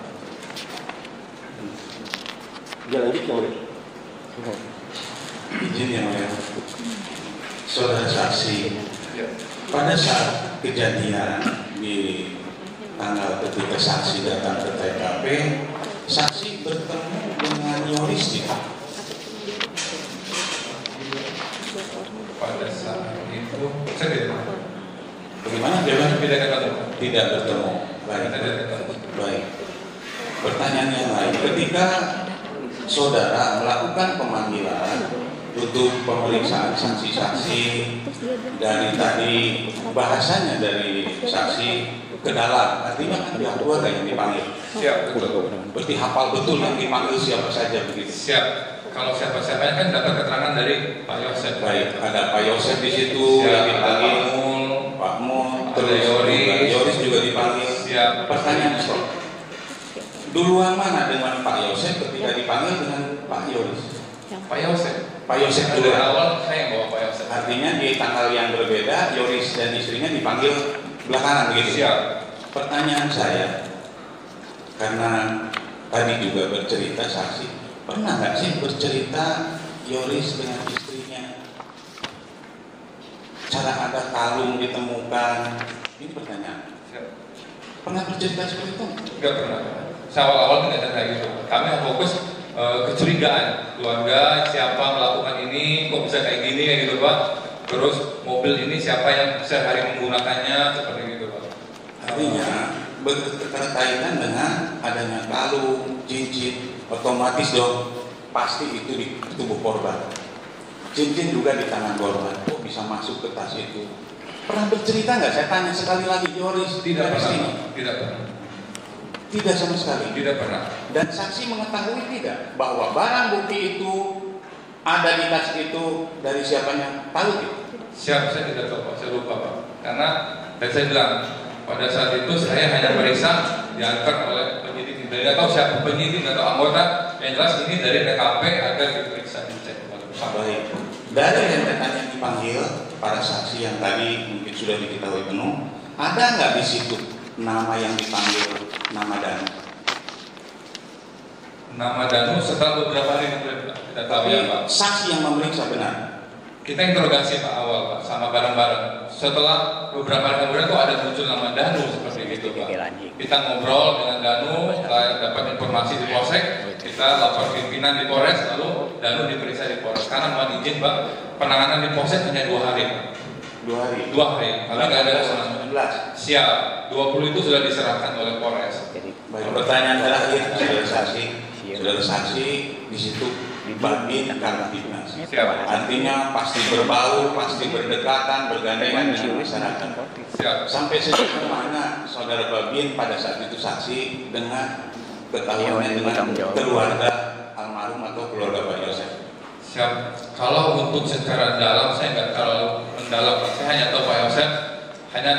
Dia lanjut yang mulia. Izin yang mulia. Saudara saksi, pada saat kejadian di tanggal ketika saksi datang ke TKP, saksi bertemu dengan Yoris tidak? Pada saat itu saya tidak. Bagaimana? Tidak ketemu. Tidak bertemu. Baik. Baik. Pertanyaan yang lain, ketika saudara melakukan pemanggilan untuk pemeriksaan saksi-saksi dari tadi bahasanya dari saksi ke dalam, artinya kan pihak keluarga yang dipanggil. Siap, betul. Berarti hafal betul yang dipanggil siapa saja begitu. Siap. Kalau siapa-siapa kan dapat keterangan dari Pak Yosef. Baik, ada Pak Yosef di situ yang dipanggil, Pak Mul, ada Yoris juga dipanggil. Siap. Pertanyaan stop. Duluan mana dengan Pak Yosef ketika dipanggil dengan Pak Yoris? Pak Yosef. Pak Yosef Dari duluan. awal saya yang bawa Pak Yosef. Artinya di tanggal yang berbeda, Yoris dan istrinya dipanggil belakangan begitu. Siap. Pertanyaan saya, karena tadi juga bercerita saksi, pernah nggak sih bercerita Yoris dengan istrinya? Cara ada kalung ditemukan, ini pertanyaan. Siap. Pernah bercerita seperti itu? Enggak pernah. Awal-awal tidak ada kayak gitu. Kami fokus kecurigaan keluarga, siapa melakukan ini, kok bisa kayak gini kayak gitu Pak. Terus mobil ini siapa yang sehari menggunakannya seperti gitu Pak. Artinya berkaitan dengan adanya kalung, cincin, otomatis dong pasti itu di tubuh korban. Cincin juga di tangan korban. Kok bisa masuk ke tas itu? Pernah bercerita nggak? Saya tanya sekali lagi, Yoris. Tidak pernah. Tidak pernah. Tidak sama sekali. Tidak pernah. Dan saksi mengetahui tidak bahwa barang bukti itu ada di tas itu dari siapanya? Tahu tidak? Siap, saya tidak tahu Pak. Saya lupa Pak. Karena tadi saya bilang pada saat itu saya hanya periksa diantar oleh penyidik. Tidak tahu siapa penyidik atau anggota. Yang jelas ini dari TKP agar diperiksa dicek. Baik. Dari rentetan yang dipanggil para saksi yang tadi mungkin sudah diketahui penuh, ada nggak di situ nama yang dipanggil, nama Danu? Nama Danu setelah beberapa hari kita tahu ya Pak. Saksi yang memeriksa benar. Kita interogasi Pak awal Pak sama bareng-bareng. Setelah beberapa hari kemudian kok ada muncul nama Danu seperti itu Pak. Kita ngobrol dengan Danu, setelah dapat informasi di Polsek, kita lapor pimpinan di Polres, lalu Danu diperiksa di Polres. Karena mohon izin Pak, penanganan di Polsek hanya 2 hari Pak. 2 hari. 2 hari. Karena nggak ada 19. Siap. 20 itu sudah diserahkan oleh Polres. Baik, pertanyaan terakhir, saudara saksi di situ dibagi Kamtibnas. Artinya pasti berbau, pasti berdekatan, bergandengan dengan masyarakat. Siap. Sampai sejauh mana saudara Babin pada saat itu saksi dengan ketahuannya dengan keluarga almarhum atau keluarga Pak Yosef? Siap. Kalau untuk secara dalam saya nggak terlalu mendalam. Saya hanya tahu Pak Yosef hanya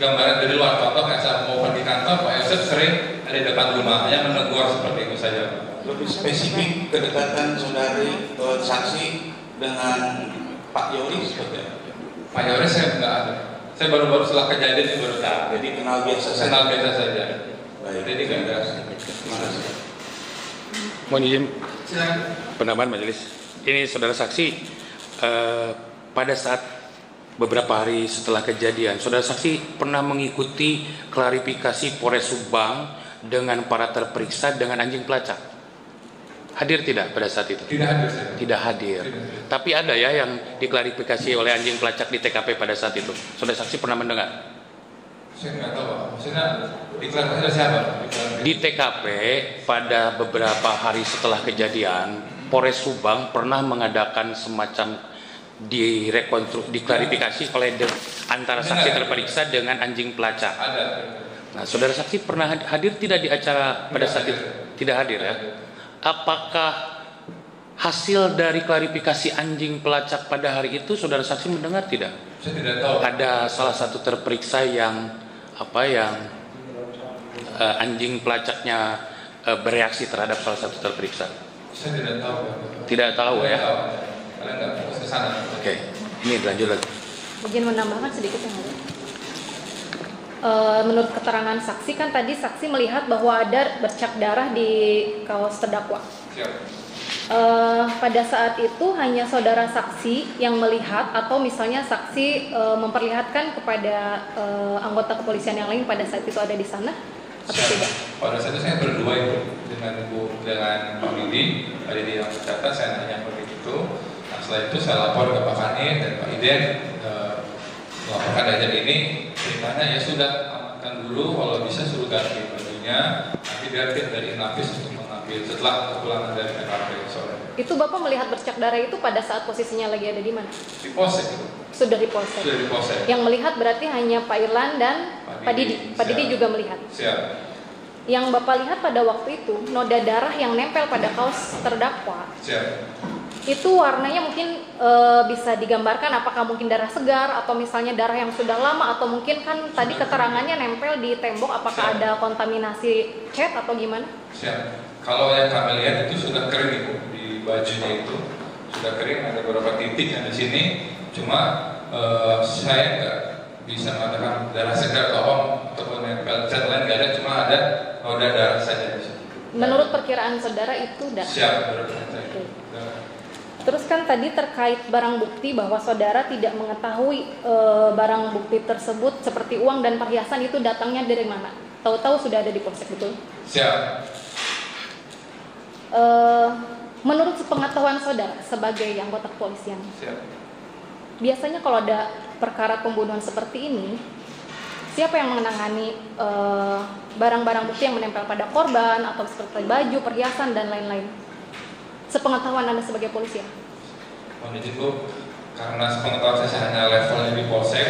gambaran dari luar. Contoh kayak saya mau pergi kantor, Pak Yosef sering ada di depan rumah, hanya menegur seperti itu saja. Lebih spesifik kedekatan saudari saksi dengan Pak Yoris seperti apa? Pak Yoris saya nggak ada. Saya baru-baru setelah kejadian itu baru tahu. Jadi kenal biasa saja. Kenal biasa saja. Baik. Jadi nggak ada. Terima kasih. Mohon izin penambahan majelis. Ini saudara saksi, pada saat beberapa hari setelah kejadian, saudara saksi pernah mengikuti klarifikasi Polres Subang dengan para terperiksa dengan anjing pelacak. Hadir tidak pada saat itu? Tidak hadir. Saya. Tidak hadir. Tapi ada ya yang diklarifikasi oleh anjing pelacak di TKP pada saat itu. Saudara saksi pernah mendengar? Saya nggak tahu Pak. Maksudnya diklarifikasi oleh siapa? Di TKP pada beberapa hari setelah kejadian, Polres Subang pernah mengadakan semacam diklarifikasi oleh antara saksi terperiksa dengan anjing pelacak. Ada. Nah, saudara saksi pernah hadir tidak di acara pada saat itu? Tidak hadir ya. Apakah hasil dari klarifikasi anjing pelacak pada hari itu saudara saksi mendengar tidak? Saya tidak tahu. Ada salah satu terperiksa yang anjing pelacaknya bereaksi terhadap salah satu terperiksa. Saya tidak tahu. Tidak tahu ya. Kalian nggak fokus ke sana. Oke, ini lanjut lagi. Izin menambahkan sedikit yang ada. Menurut keterangan saksi kan tadi saksi melihat bahwa ada bercak darah di kaos terdakwa. Siap. Pada saat itu hanya saudara saksi yang melihat atau misalnya saksi memperlihatkan kepada anggota kepolisian yang lain pada saat itu ada di sana atau tidak? Pada saat itu saya berdua itu dengan Pak Widi, Pak Didi yang mencatat, saya nanya begitu. Nah, setelah itu saya lapor ke Pak Kani dan Pak Iden melaporkan kejadian ini. Ceritanya ya sudah amankan dulu, kalau bisa suruh ganti bajunya, nanti biar tim dari Inafis untuk mengambil setelah kepulangan dari TKP sore. Itu Bapak melihat bercak darah itu pada saat posisinya lagi ada di mana? Di Polsek itu. Sudah di Polsek. Sudah di Polsek. Yang melihat berarti hanya Pak Irlan dan Pak Didi. Pak Didi juga melihat. Siap. Yang Bapak lihat pada waktu itu noda darah yang nempel pada kaos terdakwa. Siap. Itu warnanya mungkin bisa digambarkan apakah mungkin darah segar atau misalnya darah yang sudah lama atau mungkin kan tadi keterangannya nempel di tembok, apakah ada kontaminasi cat atau gimana? Siap. Kalau yang kami lihat itu sudah kering Ibu, di bajunya itu sudah kering, ada beberapa titik yang di sini. Cuma saya nggak bisa mengatakan darah segar ataupun nempel cat lain nggak ada, cuma ada noda darah saja di sini. Menurut perkiraan saudara itu darah. Siap. Saya. Oke. Terus kan tadi terkait barang bukti bahwa saudara tidak mengetahui barang bukti tersebut seperti uang dan perhiasan itu datangnya dari mana? Tahu-tahu sudah ada di polsek, betul? Siap. Menurut sepengetahuan saudara sebagai anggota kepolisian, Siap. biasanya kalau ada perkara pembunuhan seperti ini, siapa yang menangani barang-barang bukti yang menempel pada korban atau seperti baju, perhiasan dan lain-lain? Sepengetahuan Anda sebagai polisi? Mohon izin Bu, karena sepengetahuan saya hanya levelnya di polsek.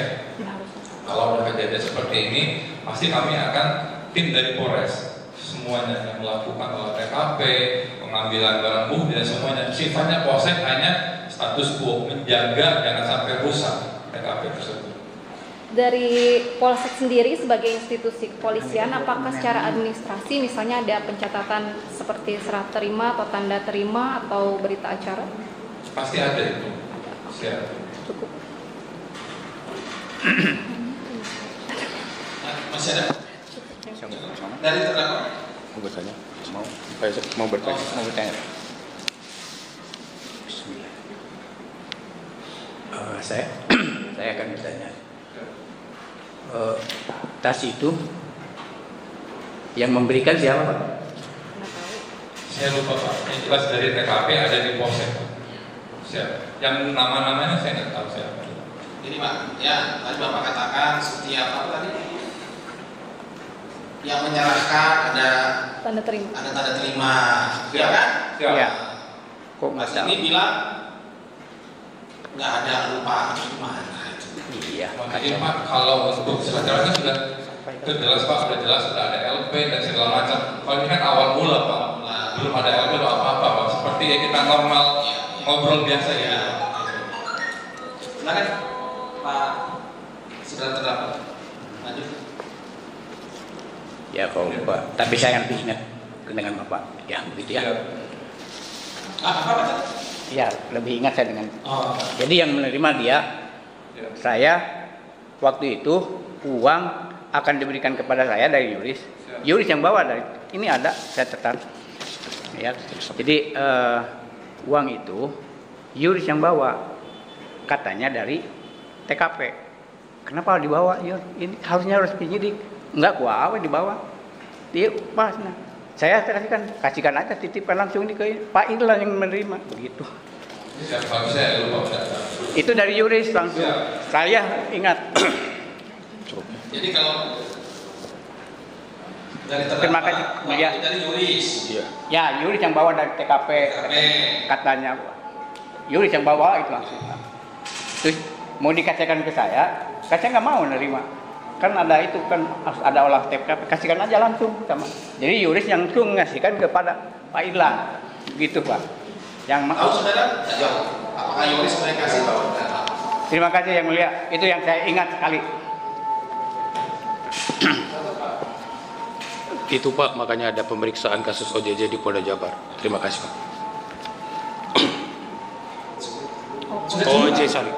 Kalau ada kejadian seperti ini, pasti kami akan tim dari Polres semuanya yang melakukan olah TKP, pengambilan barang bukti dan semuanya. Sifatnya polsek hanya status quo, menjaga jangan sampai rusak TKP tersebut. Dari polsek sendiri sebagai institusi kepolisian, apakah secara administrasi misalnya ada pencatatan seperti serah terima atau tanda terima atau berita acara? Pasti ada itu. Siap. Cukup. Masih ada? Dari terdakwa? Mau bertanya? Mau bertanya? Mau bertanya? Saya akan bertanya. Tas itu yang memberikan siapa Pak? Saya lupa Pak. Yang jelas dari TKP ada di polsek. Siap. Yang nama-namanya saya nggak tahu siapa. Ini Pak, ya tadi Bapak katakan setiap apa tadi yang menyerahkan ada Tanda terima. ada tanda terima, ya kan? Ya. Kok Mas nggak tahu? ini bilang nggak ada lupa gimana itu? Iya. Makanya Pak, kalau untuk surat edarannya sudah jelas Pak, sudah jelas sudah ada LP dan segala macam. Kalau ini kan awal mula Pak, belum ada LP atau apa-apa Pak. Seperti ya kita normal ngobrol biasa ya. Silakan Pak Saudara terdapat. Lanjut. Ya kalau Pak, tapi saya lebih ingat dengan Bapak. Ya begitu ya. Apa Pak? Ya lebih ingat saya dengan. Oh. Jadi yang menerima dia, saya waktu itu uang akan diberikan kepada saya dari Yuris. Yuris yang bawa dari ini ada saya catat. Ya. Jadi uang itu Yuris yang bawa, katanya dari TKP. Kenapa dibawa? Ini harusnya harus penyidik. Enggak, gua awal dibawa. Dia pas nah. Saya kasihkan aja, titipkan langsung di ke Pak Irlan yang menerima begitu. Itu dari Yuris langsung. Saya ingat. Jadi kalau dari Terima kasih. Ya. dari Yuris. Ya, Yuris yang bawa dari TKP. Katanya Yuris yang bawa itu langsung. Terus mau dikasihkan ke saya nggak mau nerima. Kan ada itu kan harus ada olah TKP, kasihkan aja langsung sama. Jadi Yuris yang langsung ngasihkan kepada Pak Irlan, gitu Pak. Yang Tahu saudara? Jawab. Apakah Yuris boleh kasih tahu? Terima kasih yang mulia, itu yang saya ingat sekali. Itu Pak, makanya ada pemeriksaan kasus OJJ di Polda Jabar. Terima kasih Pak. OJ sorry.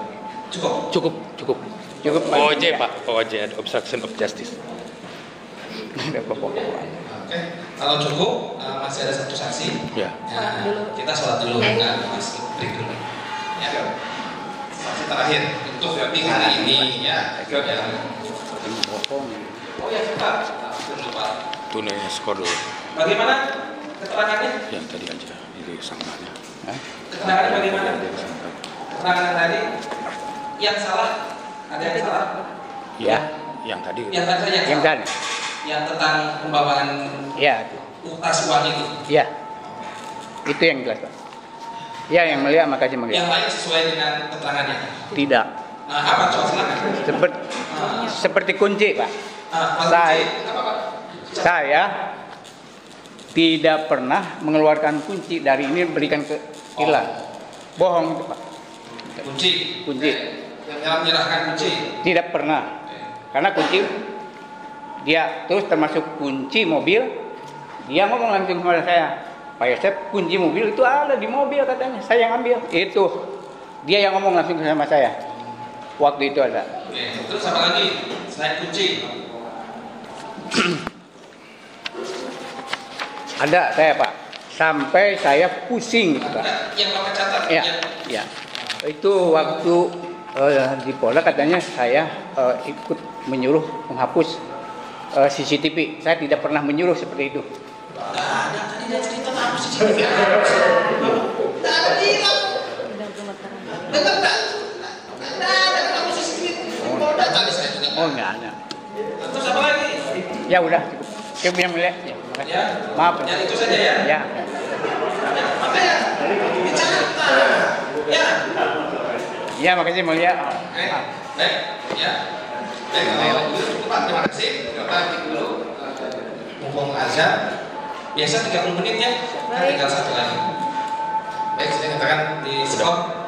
Cukup. Cukup OJ Pak, OJ ada obstruction of justice. Oke, kalau cukup masih ada satu saksi. Ya. Kita sholat dulu, Mas. Break dulu. Ya. Saksi terakhir untuk di hari ini ya. Oh ya Pak. Tunai skor dulu. Bagaimana keterangannya? Ya tadi aja itu sangkanya. Keterangannya bagaimana? Keterangan tadi yang salah ada yang salah? Ya. Yang tadi. Yang tadi saja. Yang tadi. Yang tentang pembawaan tas uang itu. Iya. Itu yang jelas Pak. Ya yang mulia, makasih mulia. Yang lain sesuai dengan keterangannya. Tidak. Nah, apa coba silakan. Seperti kunci Pak. Saya tidak pernah mengeluarkan kunci dari ini berikan ke Irlan. Bohong itu Pak. Kunci. Yang menyerahkan kunci. Tidak pernah. Karena kunci dia terus termasuk kunci mobil. Dia ngomong langsung kepada saya, Pak Yosef, kunci mobil itu ada di mobil katanya. Saya yang ambil. Itu dia yang ngomong langsung sama saya. Waktu itu ada. Oke, terus apa lagi selain kunci? Ada saya Pak. Sampai saya pusing gitu Pak. Yang Bapak catat. Ya. Itu waktu di Polda katanya saya ikut menyuruh menghapus CCTV. Saya tidak pernah menyuruh seperti itu. Ada tadi dia cerita menghapus CCTV. Tidak ada bilang. Dengar tak? Tidak ada menghapus CCTV. Polda tadi saya juga. Oh enggak ada. Terus apa lagi? Ya udah cukup. Cukup yang mulia. Ya, Ya. maaf. Ya itu saja ya. Ya. Makanya dicatat. Ya. Ya makasih mulia. Baik. Ya. Baik, kalau begitu Pak, terima kasih. Kita break dulu. Mumpung azan. Biasa 30 menit ya. Kan tinggal satu lagi. Baik, saya katakan di stop.